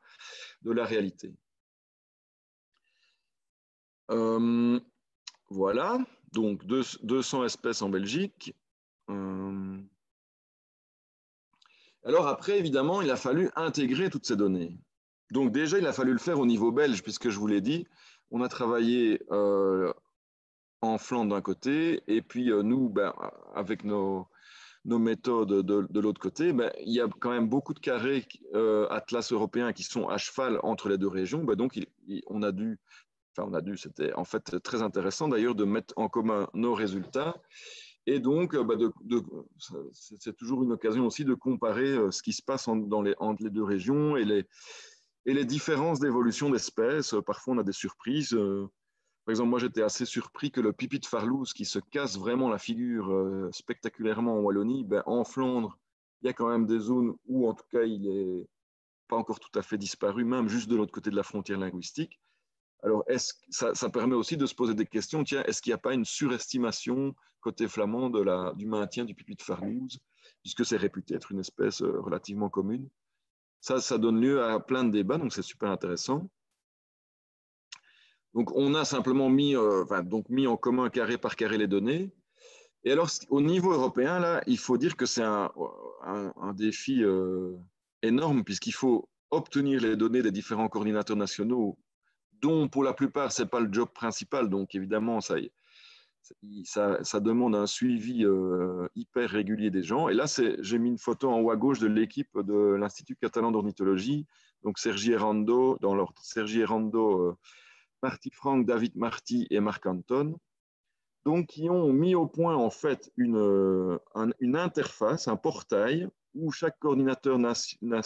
de la réalité. Voilà, donc 200 espèces en Belgique. Alors après, évidemment, il a fallu intégrer toutes ces données. Donc déjà, il a fallu le faire au niveau belge, puisque je vous l'ai dit, on a travaillé en Flandre d'un côté, et puis nous, avec nos méthodes de l'autre côté, il y a quand même beaucoup de carrés Atlas européens qui sont à cheval entre les deux régions. Donc c'était en fait très intéressant d'ailleurs de mettre en commun nos résultats. Et donc, c'est toujours une occasion aussi de comparer ce qui se passe entre les deux régions et les différences d'évolution d'espèces. Parfois, on a des surprises. Par exemple, moi, j'étais assez surpris que le pipi de Farlouse, qui se casse vraiment la figure spectaculairement en Wallonie, en Flandre, il y a quand même des zones où, en tout cas, il n'est pas encore tout à fait disparu, même juste de l'autre côté de la frontière linguistique. Alors, ça permet aussi de se poser des questions. Tiens, est-ce qu'il n'y a pas une surestimation côté flamand du maintien du pipi de Farlouse, puisque c'est réputé être une espèce relativement commune? Ça donne lieu à plein de débats, donc c'est super intéressant. Donc, on a simplement mis en commun carré par carré les données. Et alors, au niveau européen, là, il faut dire que c'est un défi énorme, puisqu'il faut obtenir les données des différents coordinateurs nationaux, dont pour la plupart, ce n'est pas le job principal. Donc, évidemment, ça demande un suivi hyper régulier des gens. Et là, j'ai mis une photo en haut à gauche de l'équipe de l'Institut catalan d'ornithologie. Donc, Sergi Errando, dans l'ordre, Sergi Errando, Marty Franck, David Marty et Marc Anton. Donc, qui ont mis au point, en fait, une interface, un portail, où chaque coordinateur national,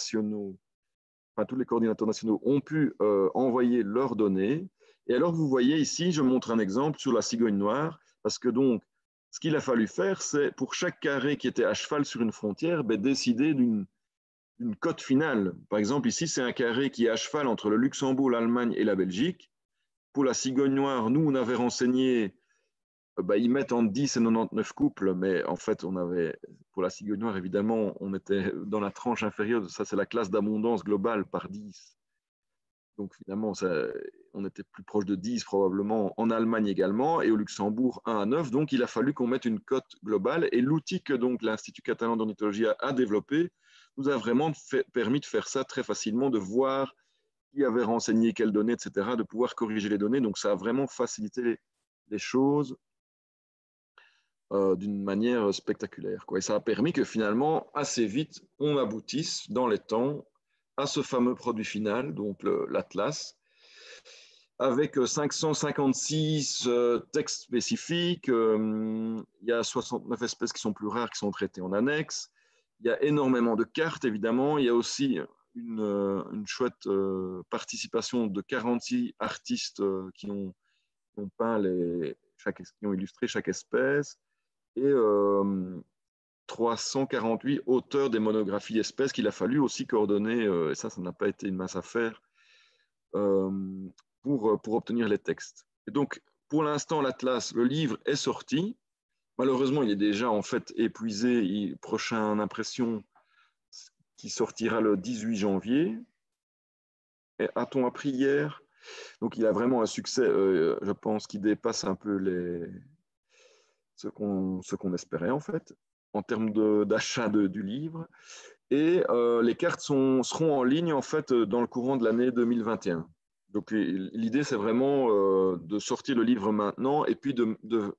enfin, tous les coordinateurs nationaux ont pu envoyer leurs données. Et alors, vous voyez ici, je montre un exemple sur la cigogne noire, parce que donc, ce qu'il a fallu faire, c'est pour chaque carré qui était à cheval sur une frontière, décider d'une cote finale. Par exemple, ici, c'est un carré qui est à cheval entre le Luxembourg, l'Allemagne et la Belgique. Pour la cigogne noire, nous, on avait renseigné, ils mettent entre 10 et 99 couples, mais en fait, pour la cigogne noire, évidemment, on était dans la tranche inférieure, ça c'est la classe d'abondance globale par 10. Donc finalement, on était plus proche de 10 probablement, en Allemagne également, et au Luxembourg 1 à 9. Donc il a fallu qu'on mette une cote globale, et l'outil que donc l'Institut catalan d'ornithologie a développé nous a vraiment permis de faire ça très facilement, de voir qui avait renseigné quelles données, etc., de pouvoir corriger les données. Donc ça a vraiment facilité les choses d'une manière spectaculaire, quoi. Et ça a permis que finalement, assez vite, on aboutisse dans les temps à ce fameux produit final, donc l'Atlas, avec 556 textes spécifiques. Il y a 69 espèces qui sont plus rares, qui sont traitées en annexe. Il y a énormément de cartes, évidemment. Il y a aussi une chouette participation de 46 artistes qui ont peint qui ont illustré chaque espèce, et 348 auteurs des monographies espèces qu'il a fallu aussi coordonner, et ça n'a pas été une mince affaire, pour obtenir les textes. Et donc, pour l'instant, l'Atlas, le livre est sorti. Malheureusement, il est déjà en fait épuisé. Prochaine impression qui sortira le 18 janvier. Et a-t-on appris hier? Donc, il a vraiment un succès, je pense, qui dépasse un peu ce qu'on espérait en fait, en termes d'achat du livre. Et les cartes seront en ligne en fait dans le courant de l'année 2021. Donc l'idée, c'est vraiment de sortir le livre maintenant et puis de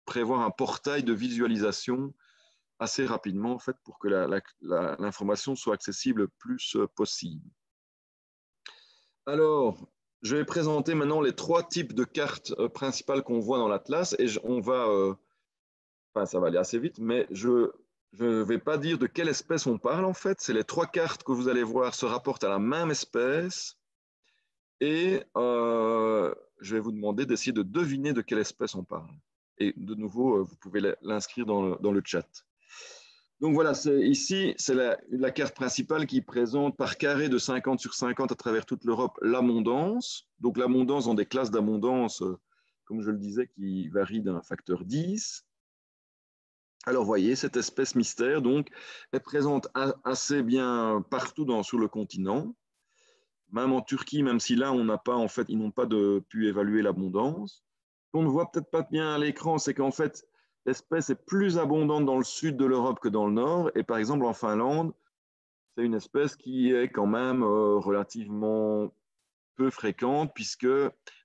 prévoir un portail de visualisation assez rapidement en fait, pour que l'information soit accessible le plus possible. Alors, je vais présenter maintenant les 3 types de cartes principales qu'on voit dans l'Atlas, et on va, enfin ça va aller assez vite, mais je ne vais pas dire de quelle espèce on parle en fait. C'est les 3 cartes que vous allez voir se rapportent à la même espèce, et je vais vous demander d'essayer de deviner de quelle espèce on parle. Et de nouveau, vous pouvez l'inscrire dans le chat. Donc voilà, ici, c'est la carte principale qui présente par carré de 50 sur 50 à travers toute l'Europe l'abondance. Donc l'abondance dans des classes d'abondance, comme je le disais, qui varient d'un facteur 10. Alors, voyez, cette espèce mystère, donc, est présente assez bien partout sur le continent, même en Turquie, même si là, ils n'ont pas pu évaluer l'abondance. Ce qu'on ne voit peut-être pas bien à l'écran, c'est qu'en fait, l'espèce est plus abondante dans le sud de l'Europe que dans le nord. Et par exemple, en Finlande, c'est une espèce qui est quand même relativement peu fréquente, puisque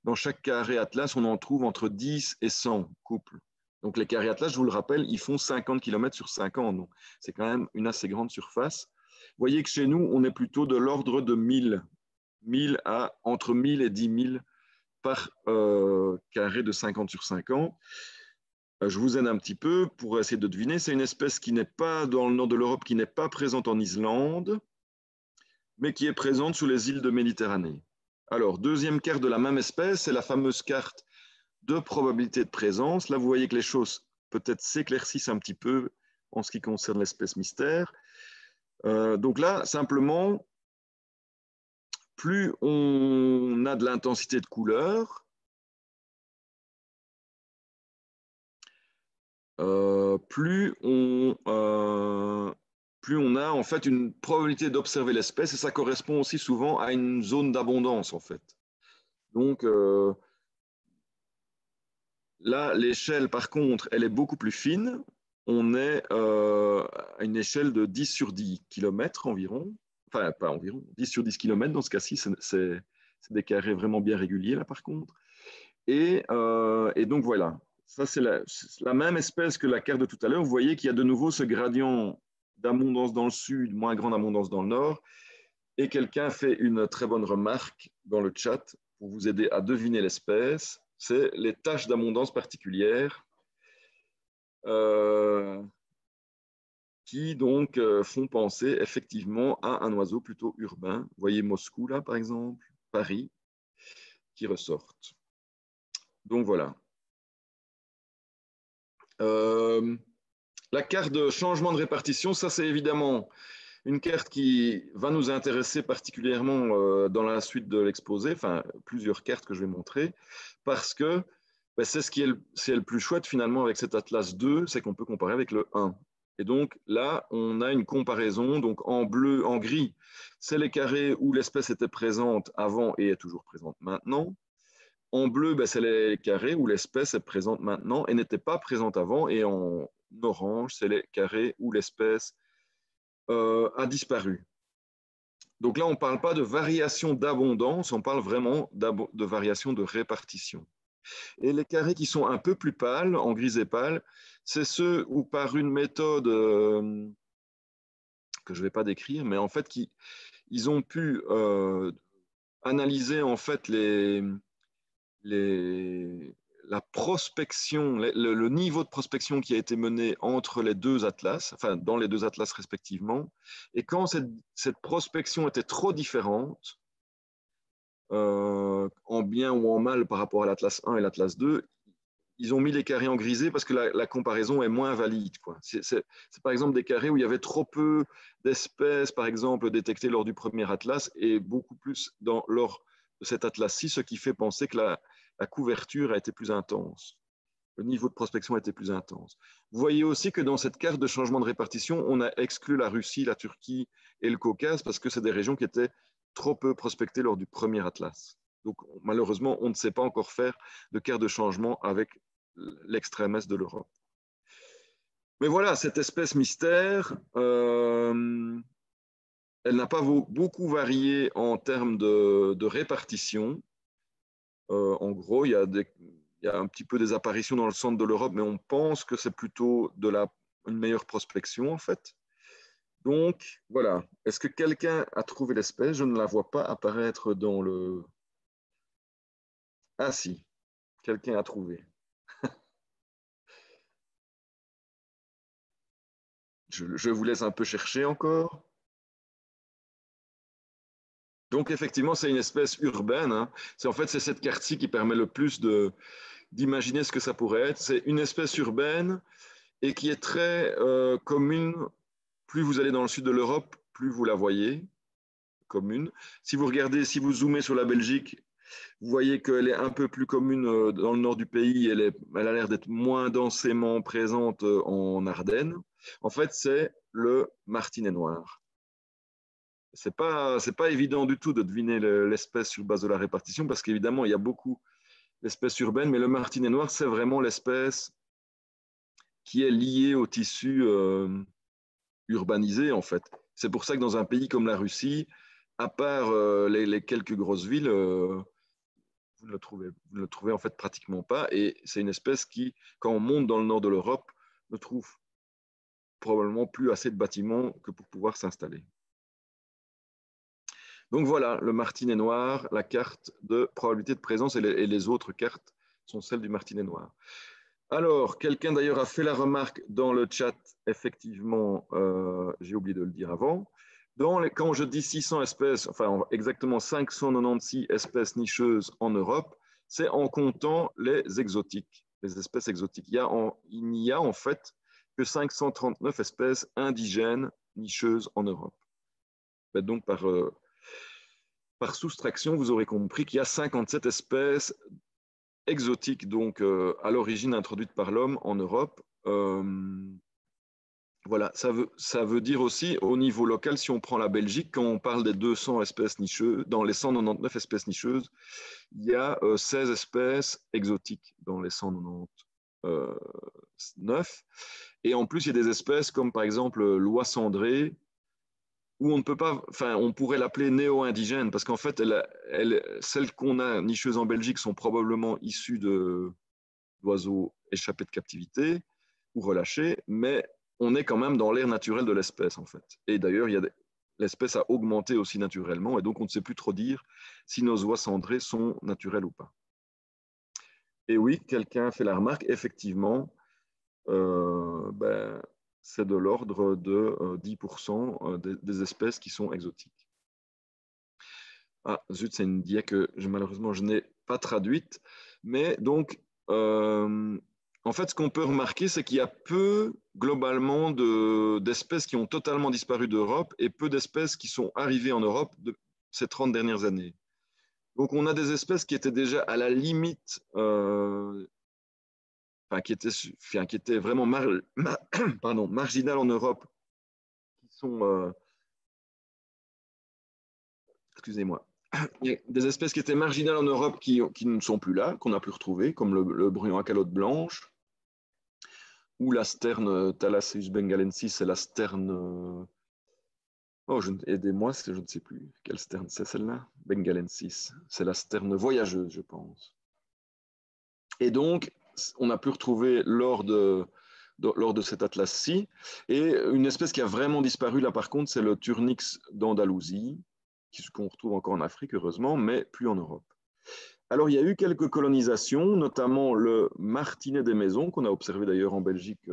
dans chaque carré Atlas, on en trouve entre 10 et 100 couples. Donc les carrés Atlas, je vous le rappelle, ils font 50 km sur 50, donc c'est quand même une assez grande surface. Vous voyez que chez nous, on est plutôt de l'ordre de 1000 entre 1000 et 10 000 par carré de 50 sur 50. Je vous aide un petit peu pour essayer de deviner. C'est une espèce qui n'est pas dans le nord de l'Europe, qui n'est pas présente en Islande, mais qui est présente sur les îles de Méditerranée. Alors, deuxième carte de la même espèce, c'est la fameuse carte de probabilité de présence. Là, vous voyez que les choses peut-être s'éclaircissent un petit peu en ce qui concerne l'espèce mystère. Donc là, simplement, plus on a de l'intensité de couleur, plus on a en fait une probabilité d'observer l'espèce, et ça correspond aussi souvent à une zone d'abondance en fait. Donc Là, l'échelle, par contre, elle est beaucoup plus fine. On est à une échelle de 10 sur 10 km environ. Enfin, pas environ, 10 sur 10 km dans ce cas-ci. C'est des carrés vraiment bien réguliers, là, par contre. Et donc, voilà. Ça, c'est la même espèce que la carte de tout à l'heure. Vous voyez qu'il y a de nouveau ce gradient d'abondance dans le sud, moins grande abondance dans le nord. Et quelqu'un fait une très bonne remarque dans le chat pour vous aider à deviner l'espèce. C'est les taches d'abondance particulières qui donc font penser effectivement à un oiseau plutôt urbain. Vous voyez Moscou là par exemple, Paris, qui ressortent. Donc voilà. La carte de changement de répartition, ça c'est évidemment une carte qui va nous intéresser particulièrement dans la suite de l'exposé, enfin plusieurs cartes que je vais montrer, parce que c'est ce qui est le plus chouette finalement avec cet Atlas 2, c'est qu'on peut comparer avec le 1. Et donc là, on a une comparaison, donc en bleu, en gris, c'est les carrés où l'espèce était présente avant et est toujours présente maintenant. En bleu, c'est les carrés où l'espèce est présente maintenant et n'était pas présente avant. Et en orange, c'est les carrés où l'espèce a disparu. Donc là, on ne parle pas de variation d'abondance, on parle vraiment de variation de répartition. Et les carrés qui sont un peu plus pâles, en gris et pâle, c'est ceux où par une méthode que je ne vais pas décrire, mais en fait, ils ont pu analyser en fait la prospection, le niveau de prospection qui a été mené entre les deux atlas, enfin dans les deux atlas respectivement, et quand cette prospection était trop différente, en bien ou en mal par rapport à l'Atlas 1 et l'Atlas 2, ils ont mis les carrés en grisé parce que la comparaison est moins valide. C'est par exemple des carrés où il y avait trop peu d'espèces, par exemple, détectées lors du premier Atlas et beaucoup plus lors de cet Atlas-ci, ce qui fait penser que la couverture a été plus intense. Le niveau de prospection a été plus intense. Vous voyez aussi que dans cette carte de changement de répartition, on a exclu la Russie, la Turquie et le Caucase parce que c'est des régions qui étaient trop peu prospectées lors du premier Atlas. Donc malheureusement, on ne sait pas encore faire de carte de changement avec l'extrême est de l'Europe. Mais voilà, cette espèce mystère, elle n'a pas beaucoup varié en termes de répartition. En gros, il y a un petit peu des apparitions dans le centre de l'Europe, mais on pense que c'est plutôt une meilleure prospection en fait. Donc voilà, est-ce que quelqu'un a trouvé l'espèce? Je ne la vois pas apparaître dans le... Ah si, quelqu'un a trouvé. Je vous laisse un peu chercher encore. Donc effectivement, c'est une espèce urbaine. Hein. En fait, c'est cette carte-ci qui permet le plus d'imaginer ce que ça pourrait être. C'est une espèce urbaine et qui est très commune. Plus vous allez dans le sud de l'Europe, plus vous la voyez commune. Si vous regardez, si vous zoomez sur la Belgique, vous voyez qu'elle est un peu plus commune dans le nord du pays. Elle a l'air d'être moins densément présente en Ardennes. En fait, c'est le martinet noir. C'est pas évident du tout de deviner l'espèce sur base de la répartition parce qu'évidemment, il y a beaucoup d'espèces urbaines, mais le martinet noir, c'est vraiment l'espèce qui est liée au tissu urbanisé, en fait. C'est pour ça que dans un pays comme la Russie, à part les quelques grosses villes, vous ne le trouvez en fait pratiquement pas. Et c'est une espèce qui, quand on monte dans le nord de l'Europe, ne trouve probablement plus assez de bâtiments que pour pouvoir s'installer. Donc voilà, le martinet noir, la carte de probabilité de présence et les autres cartes sont celles du martinet noir. Alors, quelqu'un d'ailleurs a fait la remarque dans le chat, effectivement, j'ai oublié de le dire avant. Quand je dis 600 espèces, enfin exactement 596 espèces nicheuses en Europe, c'est en comptant les exotiques, les espèces exotiques. Il n'y a en fait que 539 espèces indigènes nicheuses en Europe. Donc par soustraction, vous aurez compris qu'il y a 57 espèces exotiques, donc à l'origine introduites par l'homme en Europe, Voilà, ça veut dire aussi au niveau local, si on prend la Belgique, quand on parle des 200 espèces nicheuses, dans les 199 espèces nicheuses, il y a 16 espèces exotiques dans les 199. Et en plus, il y a des espèces comme par exemple l'oie cendrée, où on ne peut pas, enfin, on pourrait l'appeler néo-indigène, parce qu'en fait, celles qu'on a nicheuses en Belgique sont probablement issues d'oiseaux échappés de captivité ou relâchés, mais on est quand même dans l'aire naturelle de l'espèce, en fait. Et d'ailleurs, l'espèce a augmenté aussi naturellement, et donc on ne sait plus trop dire si nos oies cendrées sont naturelles ou pas. Et oui, quelqu'un fait la remarque, effectivement, ben, c'est de l'ordre de 10% des espèces qui sont exotiques. Ah, zut, c'est une dia que malheureusement je n'ai pas traduite. Mais donc, en fait, ce qu'on peut remarquer, c'est qu'il y a peu, globalement, d'espèces qui ont totalement disparu d'Europe et peu d'espèces qui sont arrivées en Europe ces 30 dernières années. Donc, on a des espèces qui étaient déjà à la limite, enfin, qui étaient vraiment marginales en Europe, qui sont, excusez-moi, il y a des espèces qui étaient marginales en Europe qui ne sont plus là, qu'on a pu retrouver, comme le brûlant à calotte blanche, ou la sterne Thalasseus bengalensis et la sterne. Oh, aidez-moi, je ne sais plus quelle sterne c'est celle-là. Bengalensis. C'est la sterne voyageuse, je pense. Et donc, on a pu retrouver lors de cet atlas-ci. Et une espèce qui a vraiment disparu, là par contre, c'est le Turnix d'Andalousie, qu'on retrouve encore en Afrique, heureusement, mais plus en Europe. Alors, il y a eu quelques colonisations, notamment le martinet des maisons, qu'on a observé d'ailleurs en Belgique,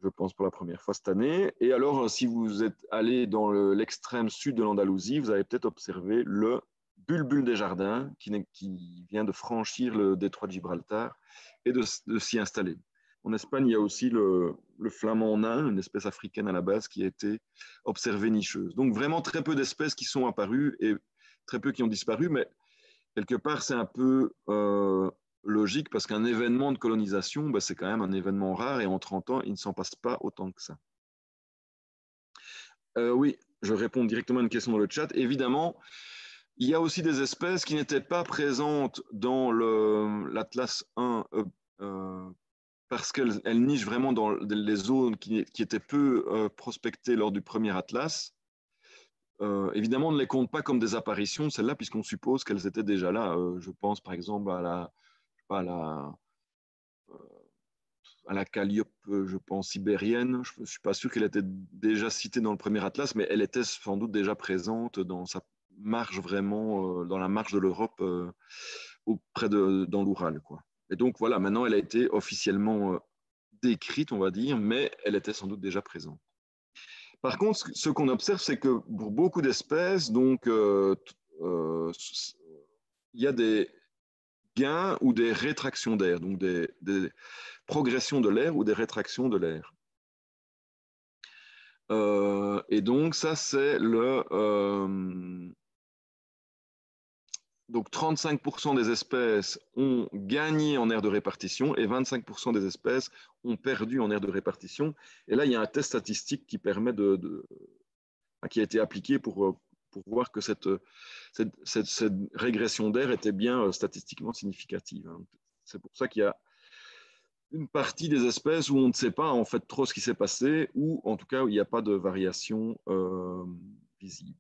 je pense, pour la première fois cette année. Et alors, si vous êtes allé dans l'extrême sud de l'Andalousie, vous avez peut-être observé le bulbul des jardins, qui vient de franchir le détroit de Gibraltar et de s'y installer. En Espagne, il y a aussi le flamand nain, une espèce africaine à la base, qui a été observée nicheuse. Donc, vraiment très peu d'espèces qui sont apparues et très peu qui ont disparu, mais quelque part, c'est un peu logique parce qu'un événement de colonisation, ben, c'est quand même un événement rare et en 30 ans, il ne s'en passe pas autant que ça. Oui, je réponds directement à une question dans le chat. Évidemment, il y a aussi des espèces qui n'étaient pas présentes dans l'Atlas 1 parce qu'elles nichent vraiment dans les zones qui étaient peu prospectées lors du premier Atlas. Évidemment, on ne les compte pas comme des apparitions, celles-là, puisqu'on suppose qu'elles étaient déjà là. Je pense par exemple à la, à la calliope, je pense, sibérienne. Je ne suis pas sûr qu'elle était déjà citée dans le premier atlas, mais elle était sans doute déjà présente dans sa marge vraiment, dans la marge de l'Europe, dans l'Oural, quoi. Et donc voilà, maintenant elle a été officiellement décrite, on va dire, mais elle était sans doute déjà présente. Par contre, ce qu'on observe, c'est que pour beaucoup d'espèces, donc, il y a des gains ou des rétractions d'air, donc des progressions de l'air ou des rétractions de l'air. Et donc, ça, c'est donc 35% des espèces ont gagné en aire de répartition et 25% des espèces ont perdu en aire de répartition. Et là, il y a un test statistique qui permet qui a été appliqué pour voir que cette régression d'air était bien statistiquement significative. C'est pour ça qu'il y a une partie des espèces où on ne sait pas en fait trop ce qui s'est passé, ou en tout cas où il n'y a pas de variation visible.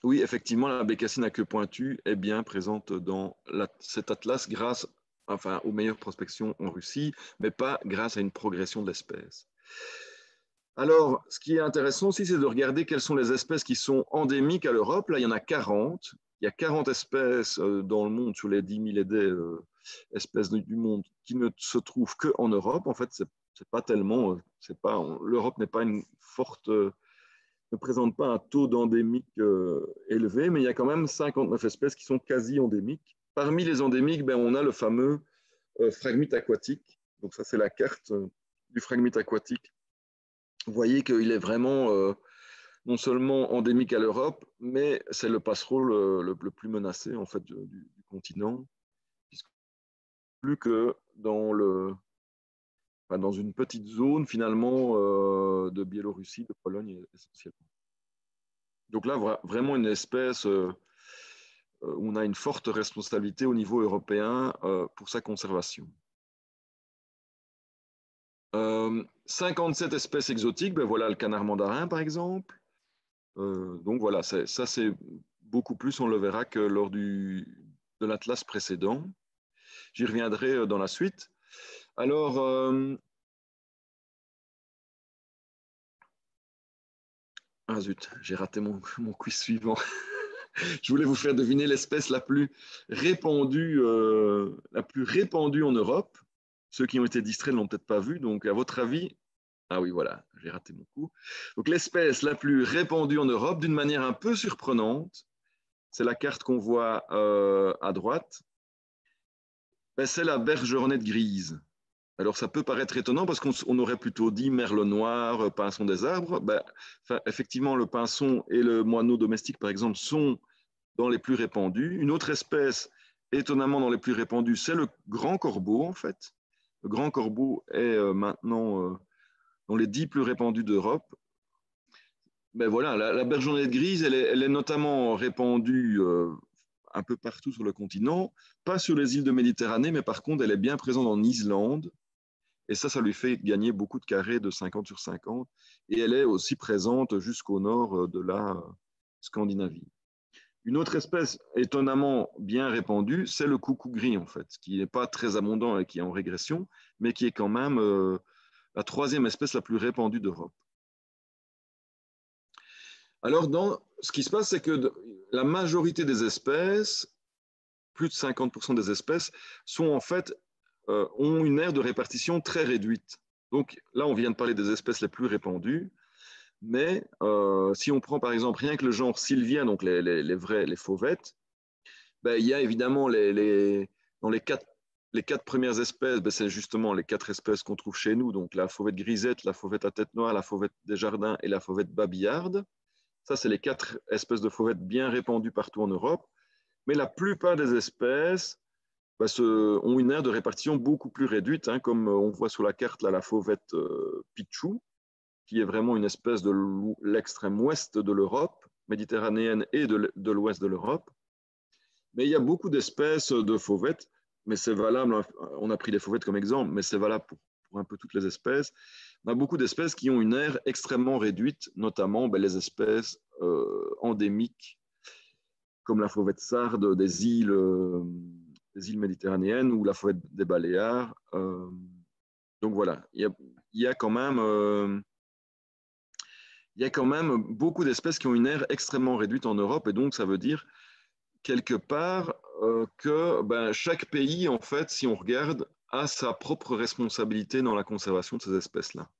Oui, effectivement, la bécassine à queue pointue est bien présente dans cet atlas grâce aux meilleures prospections en Russie, mais pas grâce à une progression de l'espèce. Alors, ce qui est intéressant aussi, c'est de regarder quelles sont les espèces qui sont endémiques à l'Europe. Là, il y en a 40. Il y a 40 espèces dans le monde sur les 10 000 et des espèces du monde qui ne se trouvent qu'en Europe. En fait, c'est pas tellement, l'Europe n'est pas une forte, ne présente pas un taux d'endémique élevé, mais il y a quand même 59 espèces qui sont quasi endémiques. Parmi les endémiques, ben, on a le fameux phragmite aquatique. Donc ça, c'est la carte du phragmite aquatique. Vous voyez qu'il est vraiment non seulement endémique à l'Europe, mais c'est le passereau le plus menacé en fait du continent, puisque plus que dans dans une petite zone finalement de Biélorussie, de Pologne essentiellement. Donc là, vraiment une espèce où on a une forte responsabilité au niveau européen pour sa conservation. 57 espèces exotiques, ben voilà le canard mandarin par exemple. Donc voilà, ça c'est beaucoup plus, on le verra que lors de l'atlas précédent. J'y reviendrai dans la suite. Alors, ah zut, j'ai raté mon quiz suivant. Je voulais vous faire deviner l'espèce la plus répandue en Europe. Ceux qui ont été distraits ne l'ont peut-être pas vu. Donc, à votre avis, ah oui, voilà, j'ai raté mon coup. Donc, l'espèce la plus répandue en Europe, d'une manière un peu surprenante, c'est la carte qu'on voit à droite. Ben, c'est la bergeronnette grise. Alors, ça peut paraître étonnant parce qu'on aurait plutôt dit merle noir, pinson des arbres. Ben, effectivement, le pinson et le moineau domestique, par exemple, sont dans les plus répandus. Une autre espèce, étonnamment dans les plus répandus, c'est le grand corbeau, en fait. Le grand corbeau est maintenant dans les 10 plus répandus d'Europe. Ben voilà, la bergeronnette grise, elle est notamment répandue un peu partout sur le continent, pas sur les îles de Méditerranée, mais par contre, elle est bien présente en Islande. Et ça lui fait gagner beaucoup de carrés de 50 sur 50. Et elle est aussi présente jusqu'au nord de la Scandinavie. Une autre espèce étonnamment bien répandue, c'est le coucou gris, en fait, qui n'est pas très abondant et qui est en régression, mais qui est quand même la troisième espèce la plus répandue d'Europe. Alors, ce qui se passe, c'est que la majorité des espèces, plus de 50% des espèces, sont en fait, ont une aire de répartition très réduite. Donc là, on vient de parler des espèces les plus répandues, mais si on prend par exemple rien que le genre Sylvia, donc les fauvettes, ben, il y a évidemment dans les quatre premières espèces, ben, c'est justement les 4 espèces qu'on trouve chez nous, donc la fauvette grisette, la fauvette à tête noire, la fauvette des jardins et la fauvette babillarde. Ça, c'est les 4 espèces de fauvettes bien répandues partout en Europe. Mais la plupart des espèces ben, ont une aire de répartition beaucoup plus réduite, hein, comme on voit sur la carte là, la fauvette pichou, qui est vraiment une espèce de l'extrême ouest de l'Europe, méditerranéenne et de l'ouest de l'Europe. Mais il y a beaucoup d'espèces de fauvettes, mais c'est valable, on a pris les fauvettes comme exemple, mais c'est valable pour un peu toutes les espèces. On a beaucoup d'espèces qui ont une aire extrêmement réduite, notamment ben, les espèces endémiques, comme la fauvette sarde des îles méditerranéennes ou la fauvette des Baléares. Donc voilà, il y a quand même beaucoup d'espèces qui ont une aire extrêmement réduite en Europe, et donc ça veut dire quelque part que ben, chaque pays, en fait, si on regarde, a sa propre responsabilité dans la conservation de ces espèces-là.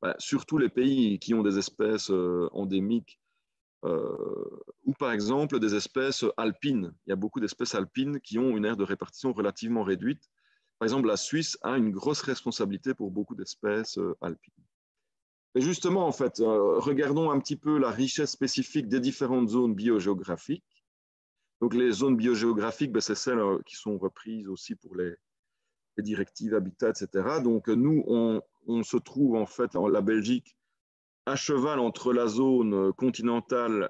Ben, surtout les pays qui ont des espèces endémiques ou par exemple des espèces alpines. Il y a beaucoup d'espèces alpines qui ont une aire de répartition relativement réduite. Par exemple, la Suisse a une grosse responsabilité pour beaucoup d'espèces alpines. Et justement, en fait, regardons un petit peu la richesse spécifique des différentes zones biogéographiques. Donc, les zones biogéographiques, ben, c'est celles qui sont reprises aussi pour les directives habitat, etc. Donc, nous, on se trouve en fait, la Belgique, à cheval entre la zone continentale,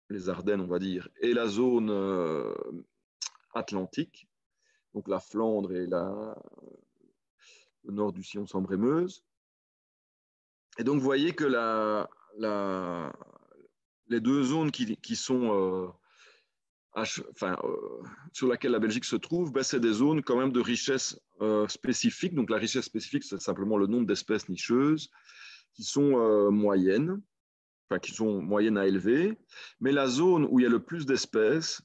les Ardennes, on va dire, et la zone atlantique, donc la Flandre et le nord du Sillon Sambre-et-Meuse. Et donc, vous voyez que les deux zones qui sont sur laquelle la Belgique se trouve, ben, c'est des zones quand même de richesse spécifique. Donc la richesse spécifique, c'est simplement le nombre d'espèces nicheuses qui sont moyennes, qui sont moyennes à élevées. Mais la zone où il y a le plus d'espèces,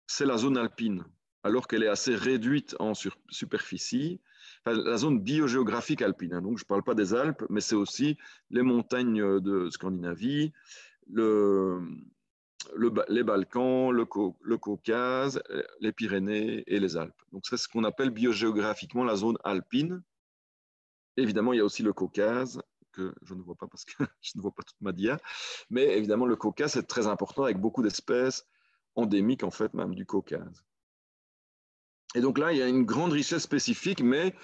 c'est la zone alpine, alors qu'elle est assez réduite en superficie. La zone biogéographique alpine. Hein. Donc je ne parle pas des Alpes, mais c'est aussi les montagnes de Scandinavie, les Balkans, le Caucase, les Pyrénées et les Alpes. Donc c'est ce qu'on appelle biogéographiquement la zone alpine. Évidemment, il y a aussi le Caucase, que je ne vois pas parce que je ne vois pas toute ma dia, mais évidemment, le Caucase est très important avec beaucoup d'espèces endémiques, en fait, même du Caucase. Et donc là, il y a une grande richesse spécifique, mais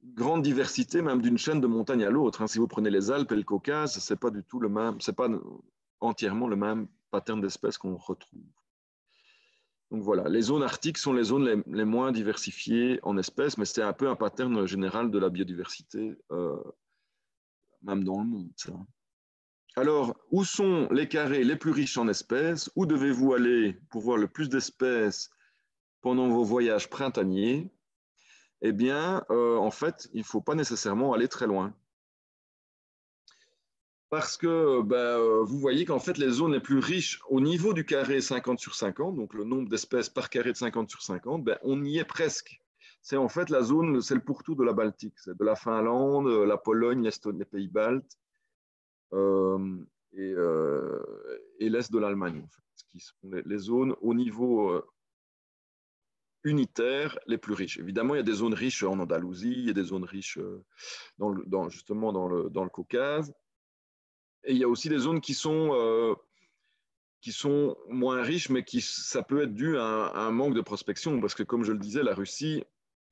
grande diversité, même d'une chaîne de montagne à l'autre. Si vous prenez les Alpes et le Caucase, ce n'est pas du tout le même, c'est pas entièrement le même pattern d'espèces qu'on retrouve. Donc voilà, les zones arctiques sont les zones les moins diversifiées en espèces, mais c'est un peu un pattern général de la biodiversité, même dans le monde. Ça. Alors, où sont les carrés les plus riches en espèces? Où devez-vous aller pour voir le plus d'espèces pendant vos voyages printaniers? Eh bien, en fait, il ne faut pas nécessairement aller très loin. Parce que vous voyez qu'en fait, les zones les plus riches au niveau du carré 50 sur 50, donc le nombre d'espèces par carré de 50 sur 50, on y est presque. C'est en fait la zone, c'est le pourtour de la Baltique, c'est de la Finlande, la Pologne, les pays baltes et l'Est de l'Allemagne, en fait, qui sont les zones au niveau unitaire les plus riches. Évidemment, il y a des zones riches en Andalousie, il y a des zones riches justement dans le Caucase. Et il y a aussi des zones qui sont moins riches, mais ça peut être dû à un manque de prospection, parce que comme je le disais, la Russie,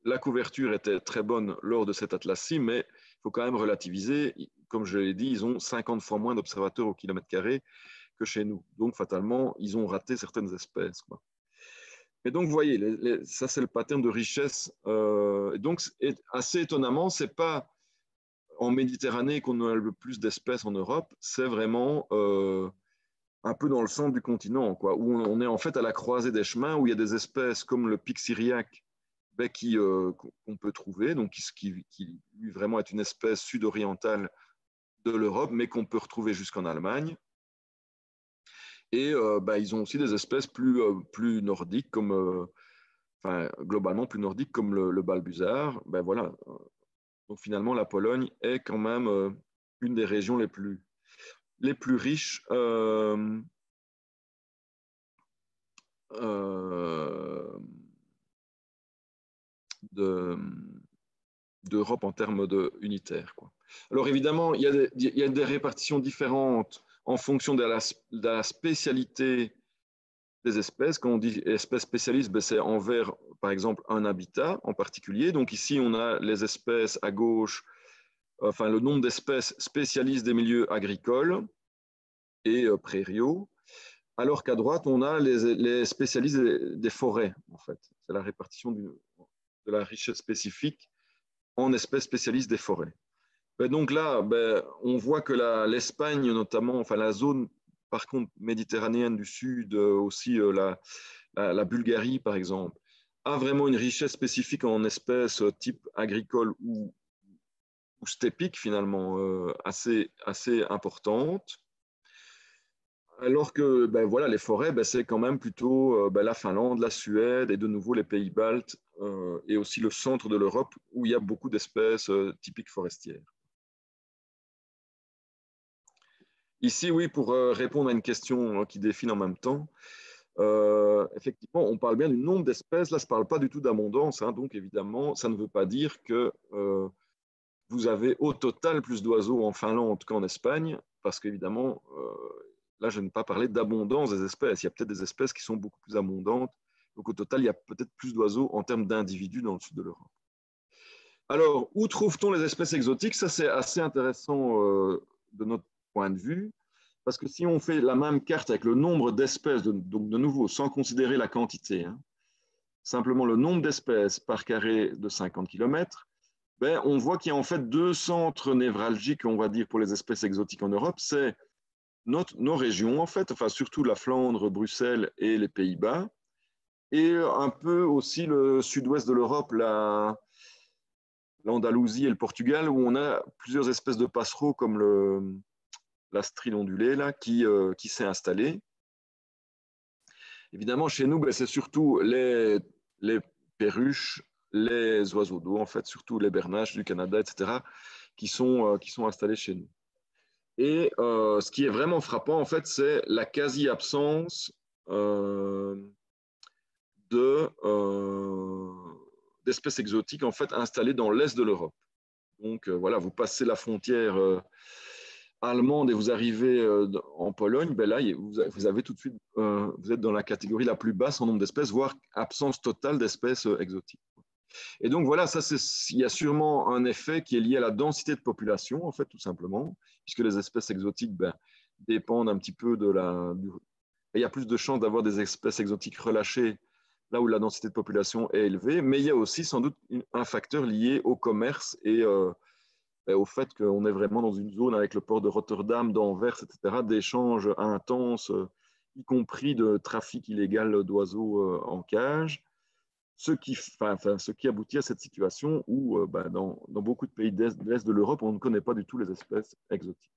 la couverture était très bonne lors de cette atlas-ci, mais il faut quand même relativiser. Comme je l'ai dit, ils ont 50 fois moins d'observateurs au kilomètre carré que chez nous. Donc, fatalement, ils ont raté certaines espèces, quoi. Et donc, vous voyez, ça, c'est le pattern de richesse. Donc, assez étonnamment, ce n'est pas en Méditerranée qu'on a le plus d'espèces en Europe, c'est vraiment un peu dans le centre du continent, quoi, où on est en fait à la croisée des chemins, où il y a des espèces comme le pic syriaque qu'on peut trouver, donc qui lui vraiment est une espèce sud-orientale de l'Europe, mais qu'on peut retrouver jusqu'en Allemagne. Et ils ont aussi des espèces plus nordiques, globalement plus nordiques, comme le balbuzard. Voilà. Donc finalement, la Pologne est quand même une des régions les plus riches d'Europe en termes unitaires, quoi. Alors évidemment, il y a des répartitions différentes en fonction de la spécialité des espèces. Quand on dit espèces spécialistes, c'est envers, par exemple, un habitat en particulier. Donc ici, on a les espèces à gauche, enfin le nombre d'espèces spécialistes des milieux agricoles et prairiaux, alors qu'à droite, on a les spécialistes des forêts, en fait. C'est la répartition de la richesse spécifique en espèces spécialistes des forêts. Donc là, on voit que l'Espagne, notamment, enfin la zone, par contre, méditerranéenne du Sud, aussi la Bulgarie, par exemple, a vraiment une richesse spécifique en espèces type agricole ou stépique, finalement, assez importante. Alors que voilà, les forêts, c'est quand même plutôt la Finlande, la Suède et de nouveau les pays baltes et aussi le centre de l'Europe où il y a beaucoup d'espèces typiques forestières. Ici, oui, pour répondre à une question qui défile en même temps, effectivement, on parle bien du nombre d'espèces. Là, ça ne parle pas du tout d'abondance. Donc, évidemment, ça ne veut pas dire que vous avez au total plus d'oiseaux en Finlande qu'en Espagne, parce qu'évidemment, là, je n'ai pas parlé d'abondance des espèces. Il y a peut-être des espèces qui sont beaucoup plus abondantes. Donc, au total, il y a peut-être plus d'oiseaux en termes d'individus dans le sud de l'Europe. Alors, où trouve-t-on les espèces exotiques? Ça, c'est assez intéressant de notre point de vue, parce que si on fait la même carte avec le nombre d'espèces, donc de nouveau, sans considérer la quantité, simplement le nombre d'espèces par carré de 50 km, on voit qu'il y a en fait deux centres névralgiques, on va dire, pour les espèces exotiques en Europe. C'est nos régions, en fait, enfin surtout la Flandre, Bruxelles et les Pays-Bas, et un peu aussi le sud-ouest de l'Europe, l'Andalousie et le Portugal, où on a plusieurs espèces de passereaux comme l'astrile ondulée là, qui s'est installée. Évidemment, chez nous, c'est surtout les perruches, les oiseaux d'eau, en fait, surtout les bernaches du Canada, etc., qui sont installés chez nous. Et ce qui est vraiment frappant, en fait, c'est la quasi-absence d'espèces exotiques, en fait, installées dans l'est de l'Europe. Donc, voilà, vous passez la frontière allemande et vous arrivez en Pologne, là, vous avez tout de suite, vous êtes dans la catégorie la plus basse en nombre d'espèces, voire absence totale d'espèces exotiques. Et donc voilà, il y a sûrement un effet qui est lié à la densité de population, en fait, tout simplement, puisque les espèces exotiques dépendent un petit peu il y a plus de chances d'avoir des espèces exotiques relâchées là où la densité de population est élevée, mais il y a aussi sans doute un facteur lié au commerce et au fait qu'on est vraiment dans une zone avec le port de Rotterdam, d'Anvers, etc., d'échanges intenses, y compris de trafic illégal d'oiseaux en cage, ce qui aboutit à cette situation où dans beaucoup de pays de l'Est de l'Europe, on ne connaît pas du tout les espèces exotiques.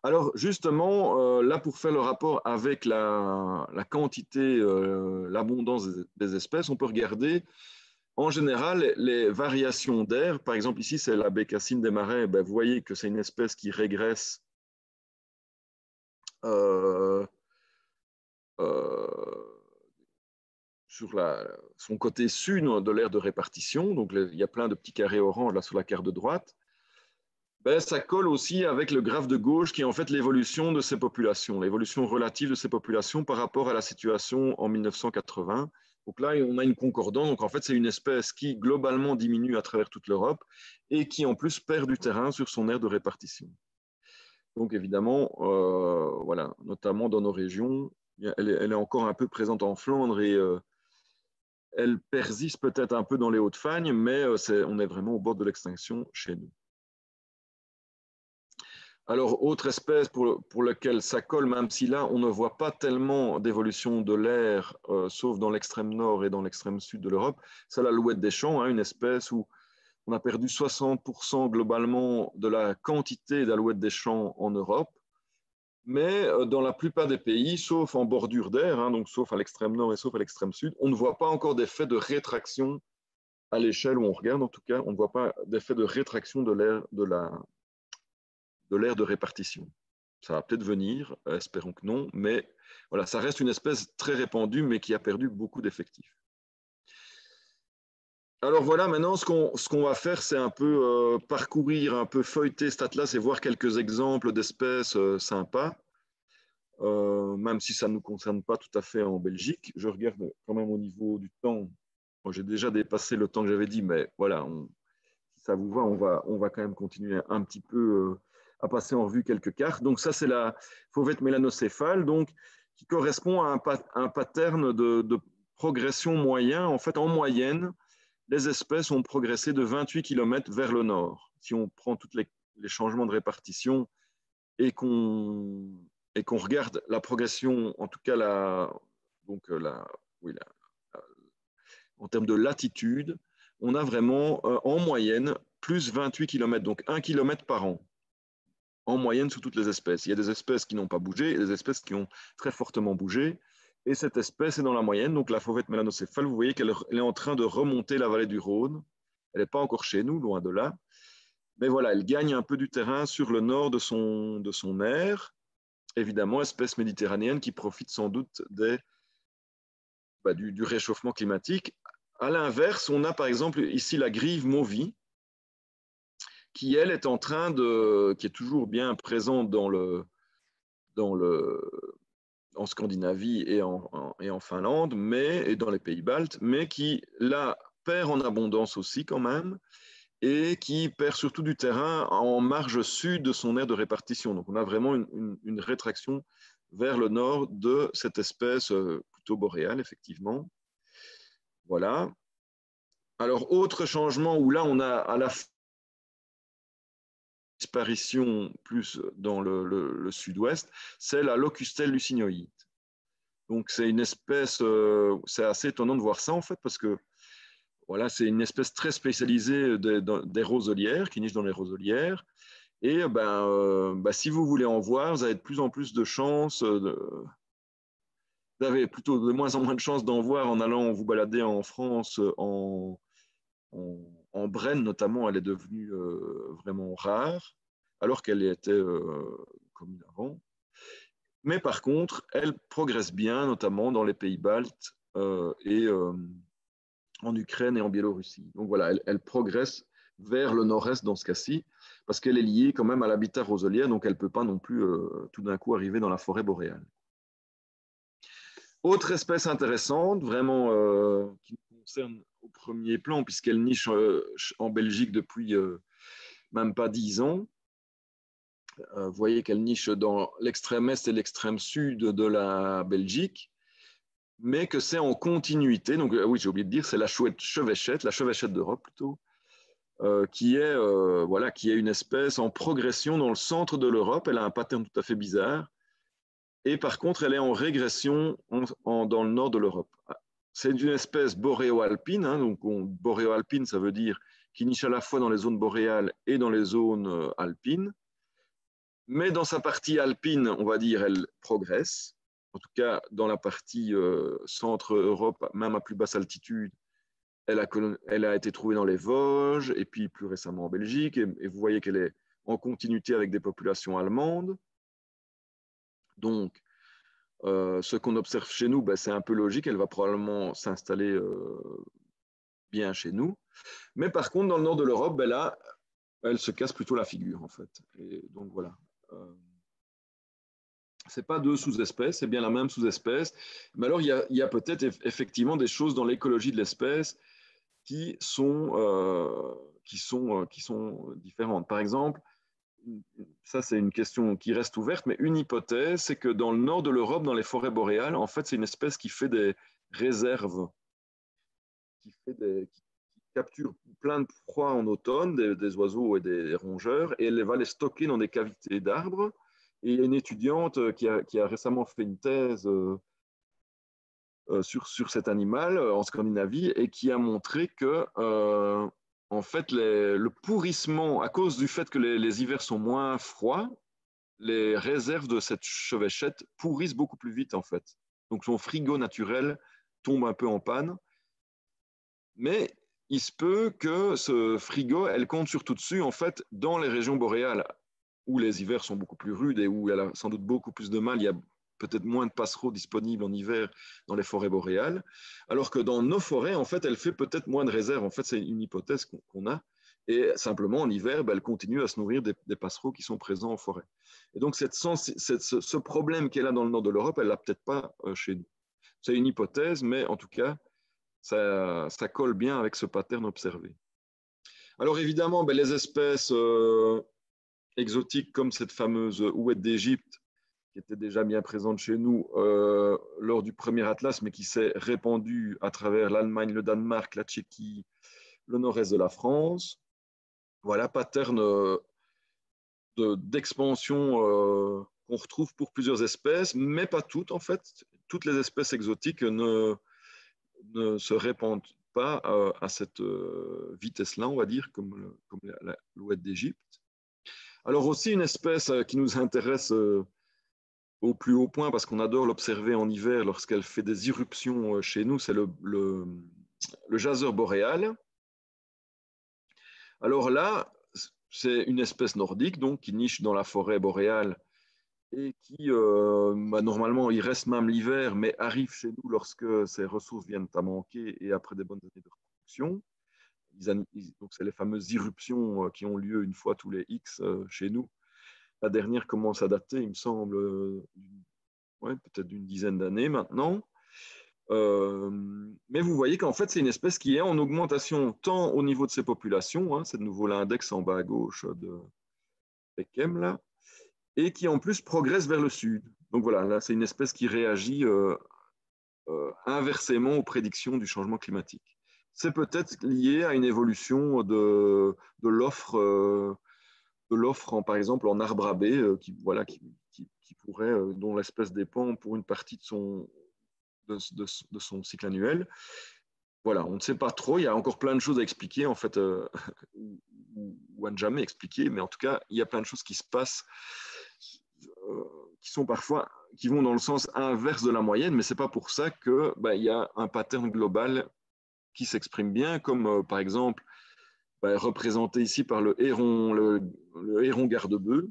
Alors justement, là pour faire le rapport avec la quantité, l'abondance des espèces, on peut regarder en général les variations d'air. Par exemple ici c'est la bécassine des marais, vous voyez que c'est une espèce qui régresse sur son côté sud de l'aire de répartition. Donc il y a plein de petits carrés orange là sur la carte de droite. Ça colle aussi avec le graphe de gauche qui est en fait l'évolution de ces populations, l'évolution relative de ces populations par rapport à la situation en 1980. Donc là, on a une concordance. Donc en fait, c'est une espèce qui globalement diminue à travers toute l'Europe et qui en plus perd du terrain sur son aire de répartition. Donc évidemment, voilà, notamment dans nos régions, elle est encore un peu présente en Flandre et elle persiste peut-être un peu dans les Hauts-de-Fagne, mais on est vraiment au bord de l'extinction chez nous. Alors, autre espèce pour laquelle ça colle, même si là, on ne voit pas tellement d'évolution de l'air, sauf dans l'extrême nord et dans l'extrême sud de l'Europe, c'est l'alouette des champs, une espèce où on a perdu 60% globalement de la quantité d'alouettes des champs en Europe. Mais dans la plupart des pays, sauf en bordure d'air, donc sauf à l'extrême nord et sauf à l'extrême sud, on ne voit pas encore d'effet de rétraction à l'échelle où on regarde. En tout cas, on ne voit pas d'effet de rétraction de l'air de répartition. Ça va peut-être venir, espérons que non, mais voilà, ça reste une espèce très répandue, mais qui a perdu beaucoup d'effectifs. Alors voilà, maintenant, ce qu'on va faire, c'est un peu parcourir, un peu feuilleter cet atlas et voir quelques exemples d'espèces sympas, même si ça ne nous concerne pas tout à fait en Belgique. Je regarde quand même au niveau du temps. Bon, j'ai déjà dépassé le temps que j'avais dit, mais voilà, si ça vous va, on va quand même continuer un petit peu à passer en revue quelques cartes. Donc ça, c'est la fauvette mélanocéphale, donc, qui correspond à un pattern de progression moyen. En fait, en moyenne, les espèces ont progressé de 28 km vers le nord. Si on prend tous les changements de répartition et qu'on regarde la progression, en tout cas en termes de latitude, on a vraiment en moyenne plus 28 km, donc 1 km par an, en moyenne sur toutes les espèces. Il y a des espèces qui n'ont pas bougé et des espèces qui ont très fortement bougé. Et cette espèce est dans la moyenne, donc la fauvette mélanocéphale, vous voyez qu'elle est en train de remonter la vallée du Rhône. Elle n'est pas encore chez nous, loin de là. Mais voilà, elle gagne un peu du terrain sur le nord de son aire. Évidemment, espèce méditerranéenne qui profite sans doute du réchauffement climatique. À l'inverse, on a par exemple ici la grive Movie, qui elle est qui est toujours bien présente en Scandinavie et en Finlande, et dans les pays baltes, mais qui là perd en abondance aussi quand même, et qui perd surtout du terrain en marge sud de son aire de répartition. Donc on a vraiment une rétraction vers le nord de cette espèce plutôt boréale, effectivement. Voilà. Alors, autre changement où là, on a à la disparition plus dans le sud-ouest, c'est la locustelle lucinoïde. Donc, c'est une espèce, c'est assez étonnant de voir ça, en fait, parce que voilà, c'est une espèce très spécialisée des roselières, qui niche dans les roselières. Et si vous voulez en voir, vous avez de plus en plus de chances, vous avez plutôt de moins en moins de chances d'en voir en allant vous balader en France, en Brenne notamment. Elle est devenue vraiment rare, alors qu'elle était commune avant. Mais par contre, elle progresse bien, notamment dans les pays baltes et en Ukraine et en Biélorussie. Donc voilà, elle progresse vers le nord-est dans ce cas-ci, parce qu'elle est liée quand même à l'habitat roselière, donc elle ne peut pas non plus tout d'un coup arriver dans la forêt boréale. Autre espèce intéressante, vraiment qui nous concerne au premier plan, puisqu'elle niche en Belgique depuis même pas 10 ans. Vous voyez qu'elle niche dans l'extrême est et l'extrême sud de la Belgique, mais que c'est en continuité. Donc, oui, j'ai oublié de dire, c'est la chevêchette d'Europe plutôt, qui est une espèce en progression dans le centre de l'Europe. Elle a un pattern tout à fait bizarre. Et par contre, elle est en régression dans le nord de l'Europe. C'est une espèce boréo-alpine. Hein, donc, boréo-alpine, ça veut dire qui niche à la fois dans les zones boréales et dans les zones alpines. Mais dans sa partie alpine, on va dire, elle progresse. En tout cas, dans la partie centre-Europe, même à plus basse altitude, elle a été trouvée dans les Vosges et puis plus récemment en Belgique. Et vous voyez qu'elle est en continuité avec des populations allemandes. Donc, ce qu'on observe chez nous, c'est un peu logique. Elle va probablement s'installer bien chez nous. Mais par contre, dans le nord de l'Europe, là, elle se casse plutôt la figure, en fait. Et donc, voilà. Ce n'est pas deux sous-espèces, c'est bien la même sous-espèce. Mais alors, il y a peut-être effectivement des choses dans l'écologie de l'espèce qui sont différentes. Par exemple, ça c'est une question qui reste ouverte, mais une hypothèse, c'est que dans le nord de l'Europe, dans les forêts boréales, en fait, c'est une espèce qui fait des réserves, qui capture plein de proies en automne, des oiseaux et des rongeurs, et elle va les stocker dans des cavités d'arbres. Et il y a une étudiante qui a récemment fait une thèse sur cet animal en Scandinavie et qui a montré que, en fait, le pourrissement, à cause du fait que les hivers sont moins froids, les réserves de cette chevêchette pourrissent beaucoup plus vite, en fait. Donc, son frigo naturel tombe un peu en panne. Mais il se peut que ce frigo, elle compte surtout dessus, en fait, dans les régions boréales, où les hivers sont beaucoup plus rudes et où elle a sans doute beaucoup plus de mal. Il y a peut-être moins de passereaux disponibles en hiver dans les forêts boréales, alors que dans nos forêts, en fait, elle fait peut-être moins de réserves. En fait, c'est une hypothèse qu'on a. Et simplement, en hiver, elle continue à se nourrir des passereaux qui sont présents en forêt. Et donc, ce problème qu'elle a dans le nord de l'Europe, elle ne l'a peut-être pas chez nous. C'est une hypothèse, mais en tout cas, ça colle bien avec ce pattern observé. Alors évidemment, les espèces exotiques comme cette fameuse ouette d'Égypte, qui était déjà bien présente chez nous lors du premier atlas, mais qui s'est répandue à travers l'Allemagne, le Danemark, la Tchéquie, le nord-est de la France. Voilà, pattern d'expansion qu'on retrouve pour plusieurs espèces, mais pas toutes en fait. Toutes les espèces exotiques ne se répandent pas à cette vitesse-là, on va dire, comme l'ouette d'Égypte. Alors aussi une espèce qui nous intéresse au plus haut point, parce qu'on adore l'observer en hiver lorsqu'elle fait des irruptions chez nous, c'est le jaseur boréal. Alors là, c'est une espèce nordique donc, qui niche dans la forêt boréale et qui, normalement, il reste même l'hiver, mais arrive chez nous lorsque ses ressources viennent à manquer et après des bonnes années de reproduction. Donc, c'est les fameuses irruptions qui ont lieu une fois tous les X chez nous. La dernière commence à dater, il me semble, peut-être d'une dizaine d'années maintenant. Mais vous voyez qu'en fait, c'est une espèce qui est en augmentation tant au niveau de ses populations, hein, c'est de nouveau l'index en bas à gauche de Peckham, là, et qui en plus progresse vers le sud. Donc voilà, là, c'est une espèce qui réagit inversement aux prédictions du changement climatique. C'est peut-être lié à une évolution de l'offre, par exemple, en arbre à baies, qui pourrait, dont l'espèce dépend pour une partie de son cycle annuel. Voilà, on ne sait pas trop, il y a encore plein de choses à expliquer, en fait, ou à ne jamais expliquer, mais en tout cas, il y a plein de choses qui se passent qui sont parfois, qui vont dans le sens inverse de la moyenne, mais ce n'est pas pour ça qu'il y a un pattern global qui s'exprime bien, comme par exemple représenté ici par le héron garde-bœuf.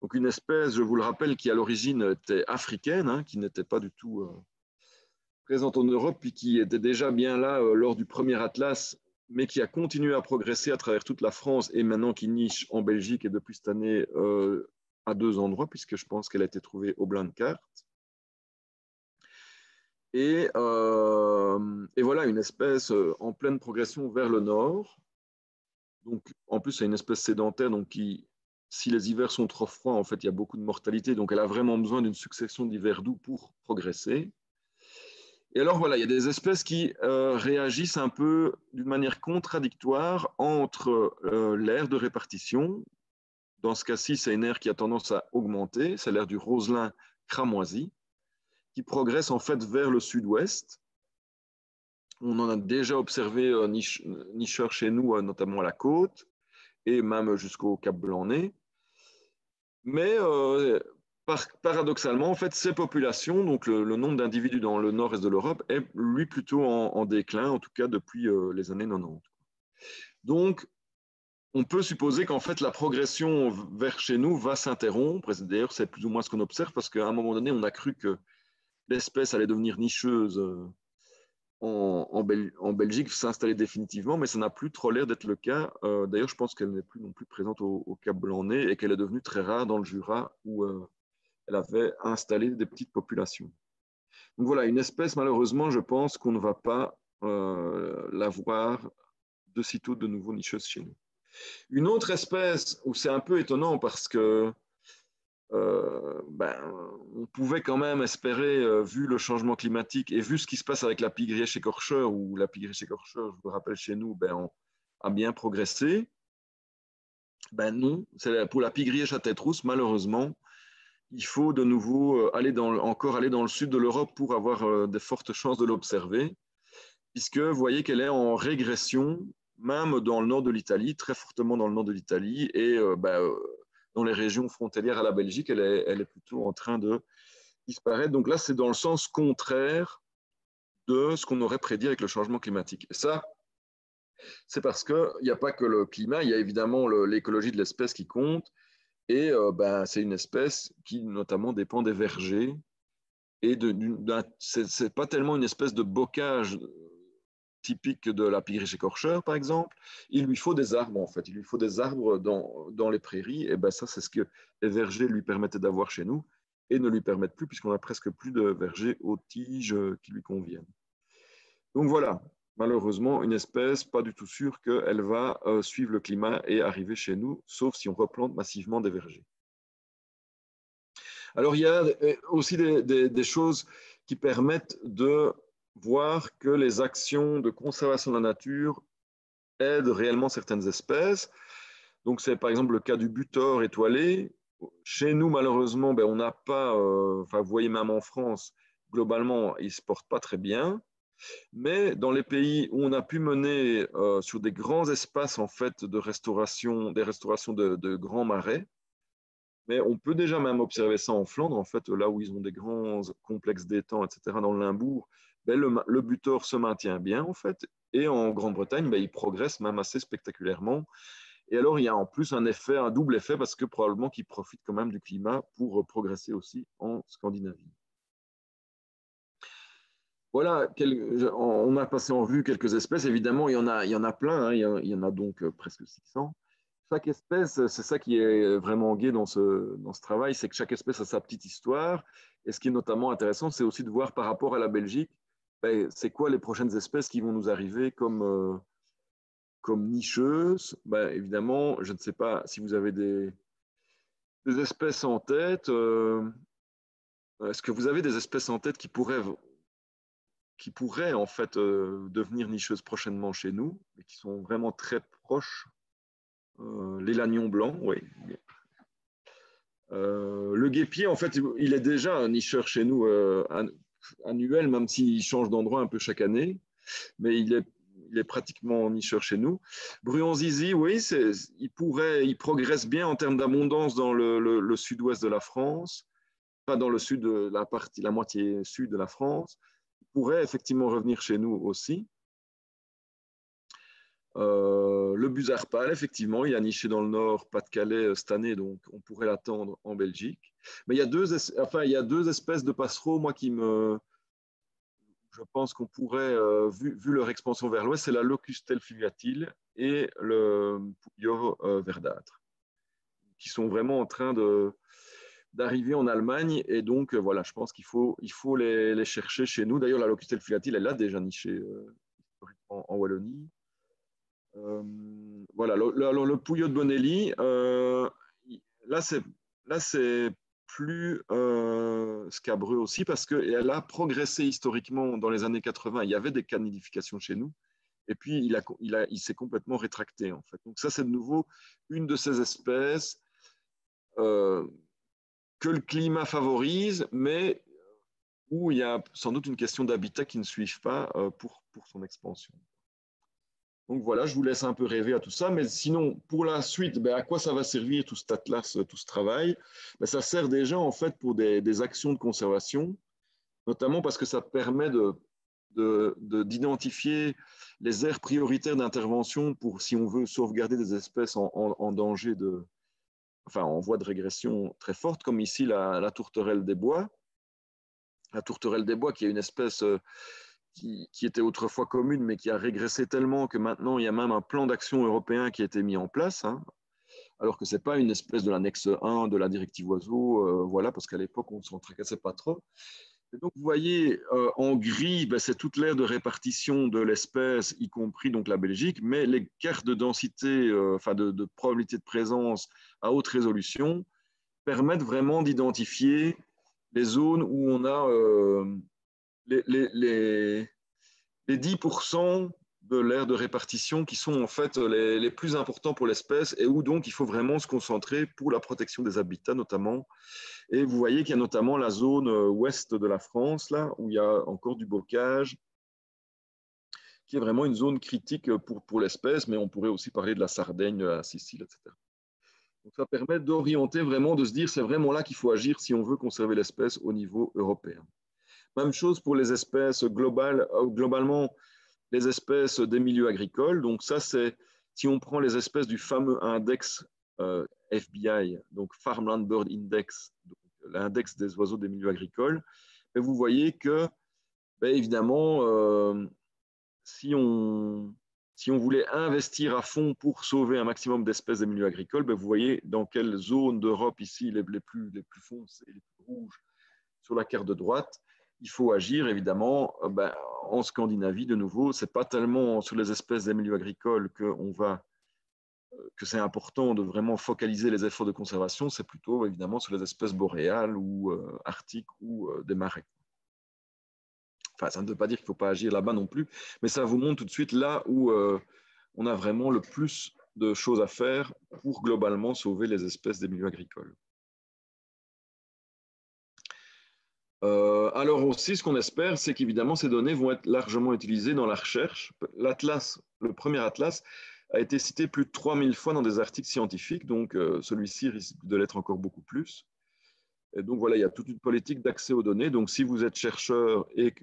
Donc une espèce, je vous le rappelle, qui à l'origine était africaine, hein, qui n'était pas du tout présente en Europe, puis qui était déjà bien là lors du premier atlas, mais qui a continué à progresser à travers toute la France et maintenant qui niche en Belgique et depuis cette année à 2 endroits, puisque je pense qu'elle a été trouvée au Blanquart. Et et voilà, une espèce en pleine progression vers le nord. Donc, en plus, c'est une espèce sédentaire, donc si les hivers sont trop froids, en fait, il y a beaucoup de mortalité. Donc, elle a vraiment besoin d'une succession d'hivers doux pour progresser. Et alors, voilà, il y a des espèces qui réagissent un peu d'une manière contradictoire entre l'aire de répartition. Dans ce cas-ci, c'est une aire qui a tendance à augmenter. C'est l'aire du roselin cramoisi, qui progresse en fait vers le sud-ouest. On en a déjà observé nicheurs chez nous, notamment à la côte, et même jusqu'au Cap Blanc-Nez. Mais paradoxalement, en fait, ces populations, donc le nombre d'individus dans le nord-est de l'Europe, est lui plutôt en déclin, en tout cas depuis les années 90. Donc, on peut supposer qu'en fait, la progression vers chez nous va s'interrompre. D'ailleurs, c'est plus ou moins ce qu'on observe, parce qu'à un moment donné, on a cru que l'espèce allait devenir nicheuse en Belgique, s'installer définitivement, mais ça n'a plus trop l'air d'être le cas. D'ailleurs, je pense qu'elle n'est plus non plus présente au Cap Blanc-Nez et qu'elle est devenue très rare dans le Jura où elle avait installé des petites populations. Donc voilà, une espèce, malheureusement, je pense qu'on ne va pas la voir de sitôt de nouveau nicheuse chez nous. Une autre espèce où c'est un peu étonnant parce que on pouvait quand même espérer, vu le changement climatique et vu ce qui se passe avec la pigrièche écorcheur, où la pigrièche écorcheur, je vous rappelle, chez nous, a bien progressé. Non, pour la pigrièche à tête rousse, malheureusement, il faut de nouveau encore aller dans le sud de l'Europe pour avoir de fortes chances de l'observer, puisque vous voyez qu'elle est en régression, même dans le nord de l'Italie, très fortement dans le nord de l'Italie, et dans les régions frontalières à la Belgique, elle est plutôt en train de disparaître. Donc là, c'est dans le sens contraire de ce qu'on aurait prédit avec le changement climatique. Et ça, c'est parce qu'il n'y a pas que le climat, il y a évidemment l'écologie de l'espèce qui compte, et c'est une espèce qui notamment dépend des vergers, et c'est pas tellement une espèce de bocage typique de la pigriche écorcheur, par exemple. Il lui faut des arbres, en fait. Il lui faut des arbres dans les prairies. Et ça, c'est ce que les vergers lui permettaient d'avoir chez nous et ne lui permettent plus, puisqu'on a presque plus de vergers aux tiges qui lui conviennent. Donc voilà, malheureusement, une espèce pas du tout sûre qu'elle va suivre le climat et arriver chez nous, sauf si on replante massivement des vergers. Alors, il y a aussi des choses qui permettent de voir que les actions de conservation de la nature aident réellement certaines espèces. Donc, c'est par exemple le cas du butor étoilé. Chez nous, malheureusement, on n'a pas, vous voyez même en France, globalement, il ne se porte pas très bien. Mais dans les pays où on a pu mener sur des grands espaces en fait, de restauration, des restaurations de grands marais, mais on peut déjà même observer ça en Flandre, en fait, là où ils ont des grands complexes d'étangs, etc., dans le Limbourg, le butor se maintient bien, en fait, et en Grande-Bretagne, il progresse même assez spectaculairement. Et alors, il y a en plus un double effet, parce que probablement qu'il profite quand même du climat pour progresser aussi en Scandinavie. Voilà, on a passé en revue quelques espèces. Évidemment, il y en a plein, hein, il y en a donc presque 600. Chaque espèce, c'est ça qui est vraiment gai dans ce travail, c'est que chaque espèce a sa petite histoire. Et ce qui est notamment intéressant, c'est aussi de voir par rapport à la Belgique, c'est quoi les prochaines espèces qui vont nous arriver comme nicheuses. Évidemment, je ne sais pas si vous avez des espèces en tête. Est-ce que vous avez des espèces en tête qui pourraient en fait devenir nicheuses prochainement chez nous, et qui sont vraiment très proches? Les lagnons blancs, oui. Le guépier, en fait, il est déjà un nicheur chez nous annuel, même s'il change d'endroit un peu chaque année, mais il est pratiquement nicheur chez nous. Bruant zizi, oui, il progresse bien en termes d'abondance dans le sud-ouest de la France, pas dans le sud de la moitié sud de la France. Il pourrait effectivement revenir chez nous aussi. Le busard pâle, effectivement, il a niché dans le nord, Pas-de-Calais cette année, donc on pourrait l'attendre en Belgique. Mais il y a deux espèces de passereaux, moi, je pense qu'on pourrait, vu leur expansion vers l'ouest, c'est la Locustelle fluviatile et le Pouillot verdâtre, qui sont vraiment en train d'arriver en Allemagne. Et donc, voilà, je pense qu'il faut les chercher chez nous. D'ailleurs, la Locustel filatile, elle a déjà niché en Wallonie. Voilà, le Pouillot de Bonelli, là, c'est plus scabreux aussi parce qu'elle a progressé historiquement dans les années 80. Il y avait des cas de nidification chez nous. Et puis, il s'est complètement rétracté, en fait. Donc, ça, c'est de nouveau une de ces espèces que le climat favorise, mais où il y a sans doute une question d'habitat qui ne suivent pas pour son expansion. Donc voilà, je vous laisse un peu rêver à tout ça, mais sinon, pour la suite, à quoi ça va servir tout cet atlas, tout ce travail? Ça sert déjà en fait pour des actions de conservation, notamment parce que ça permet d'identifier les aires prioritaires d'intervention pour, si on veut, sauvegarder des espèces en danger en voie de régression très forte, comme ici la tourterelle des bois. La tourterelle des bois, qui est une espèce qui était autrefois commune, mais qui a régressé tellement que maintenant, il y a même un plan d'action européen qui a été mis en place, alors que ce n'est pas une espèce de l'annexe 1 de la directive oiseaux, voilà, parce qu'à l'époque, on ne s'en tracassait pas trop. Et donc, vous voyez, en gris, c'est toute l'aire de répartition de l'espèce, y compris donc la Belgique, mais les cartes de densité, de probabilité de présence à haute résolution, permettent vraiment d'identifier les zones où on a les 10% de l'aire de répartition qui sont en fait les plus importants pour l'espèce et où donc il faut vraiment se concentrer pour la protection des habitats notamment. Et vous voyez qu'il y a notamment la zone ouest de la France, là, où il y a encore du bocage, qui est vraiment une zone critique pour l'espèce, mais on pourrait aussi parler de la Sardaigne, de la Sicile, etc. Donc ça permet d'orienter vraiment, de se dire c'est vraiment là qu'il faut agir si on veut conserver l'espèce au niveau européen. Même chose pour les espèces globalement, les espèces des milieux agricoles. Donc ça, c'est si on prend les espèces du fameux index FBI, donc Farmland Bird Index, l'index des oiseaux des milieux agricoles, et vous voyez que, évidemment, si on voulait investir à fond pour sauver un maximum d'espèces des milieux agricoles, vous voyez dans quelle zone d'Europe ici les plus foncées, les plus rouges sur la carte de droite, il faut agir évidemment en Scandinavie de nouveau. Ce n'est pas tellement sur les espèces des milieux agricoles que c'est important de vraiment focaliser les efforts de conservation, c'est plutôt évidemment sur les espèces boréales ou arctiques ou des marais. Enfin, ça ne veut pas dire qu'il ne faut pas agir là-bas non plus, mais ça vous montre tout de suite là où on a vraiment le plus de choses à faire pour globalement sauver les espèces des milieux agricoles. Alors aussi, ce qu'on espère, c'est qu'évidemment, ces données vont être largement utilisées dans la recherche. L'atlas, le premier atlas, a été cité plus de 3000 fois dans des articles scientifiques, donc celui-ci risque de l'être encore beaucoup plus. Et donc voilà, il y a toute une politique d'accès aux données. Donc si vous êtes chercheur et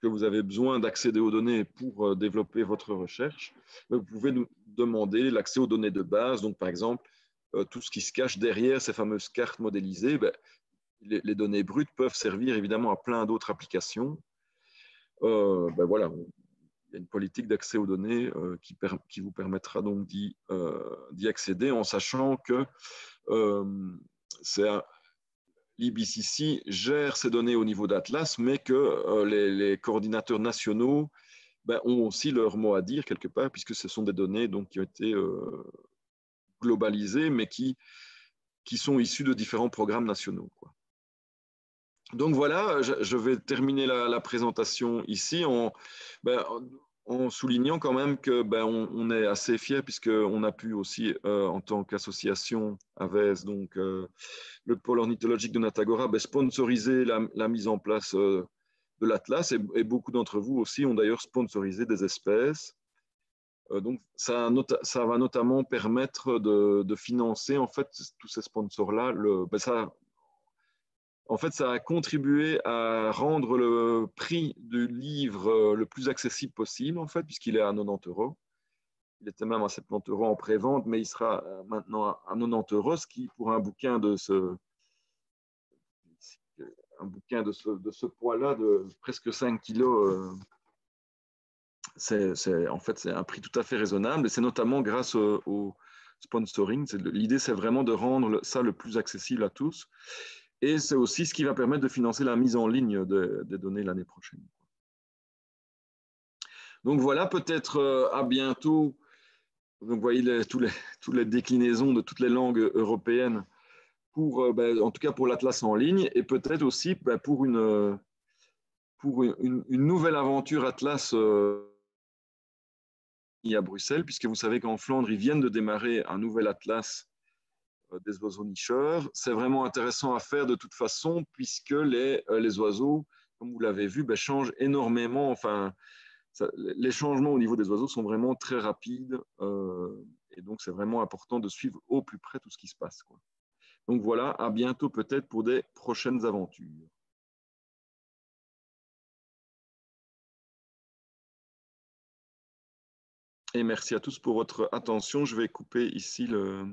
que vous avez besoin d'accéder aux données pour développer votre recherche, vous pouvez nous demander l'accès aux données de base. Donc par exemple, tout ce qui se cache derrière ces fameuses cartes modélisées, les données brutes peuvent servir évidemment à plein d'autres applications. Voilà, il y a une politique d'accès aux données qui vous permettra donc d'y accéder en sachant que l'IBCC gère ces données au niveau d'Atlas, mais que les coordinateurs nationaux ont aussi leur mot à dire quelque part, puisque ce sont des données donc, qui ont été globalisées, mais qui sont issues de différents programmes nationaux, quoi. Donc voilà, je vais terminer la présentation ici en soulignant quand même que on est assez fiers puisqu'on a pu aussi en tant qu'association AVES, donc le pôle ornithologique de Natagora, sponsoriser la mise en place de l'Atlas et beaucoup d'entre vous aussi ont d'ailleurs sponsorisé des espèces. Donc ça va notamment permettre de financer en fait tous ces sponsors-là. En fait, ça a contribué à rendre le prix du livre le plus accessible possible, en fait, puisqu'il est à 90 €. Il était même à 70 € en pré-vente, mais il sera maintenant à 90 €, ce qui, pour un bouquin de ce poids-là, de presque 5 kilos, en fait, c'est un prix tout à fait raisonnable. Et c'est notamment grâce aux sponsoring. L'idée, c'est vraiment de rendre ça le plus accessible à tous. Et c'est aussi ce qui va permettre de financer la mise en ligne des données l'année prochaine. Donc voilà, peut-être à bientôt. Donc vous voyez toutes les déclinaisons de toutes les langues européennes, en tout cas pour l'Atlas en ligne, et peut-être aussi pour une nouvelle aventure Atlas à Bruxelles, puisque vous savez qu'en Flandre, ils viennent de démarrer un nouvel Atlas des oiseaux nicheurs. C'est vraiment intéressant à faire de toute façon, puisque les oiseaux, comme vous l'avez vu, changent énormément. Enfin, les changements au niveau des oiseaux sont vraiment très rapides. Et donc, c'est vraiment important de suivre au plus près tout ce qui se passe, quoi. Donc voilà, à bientôt peut-être pour des prochaines aventures. Et merci à tous pour votre attention. Je vais couper ici le...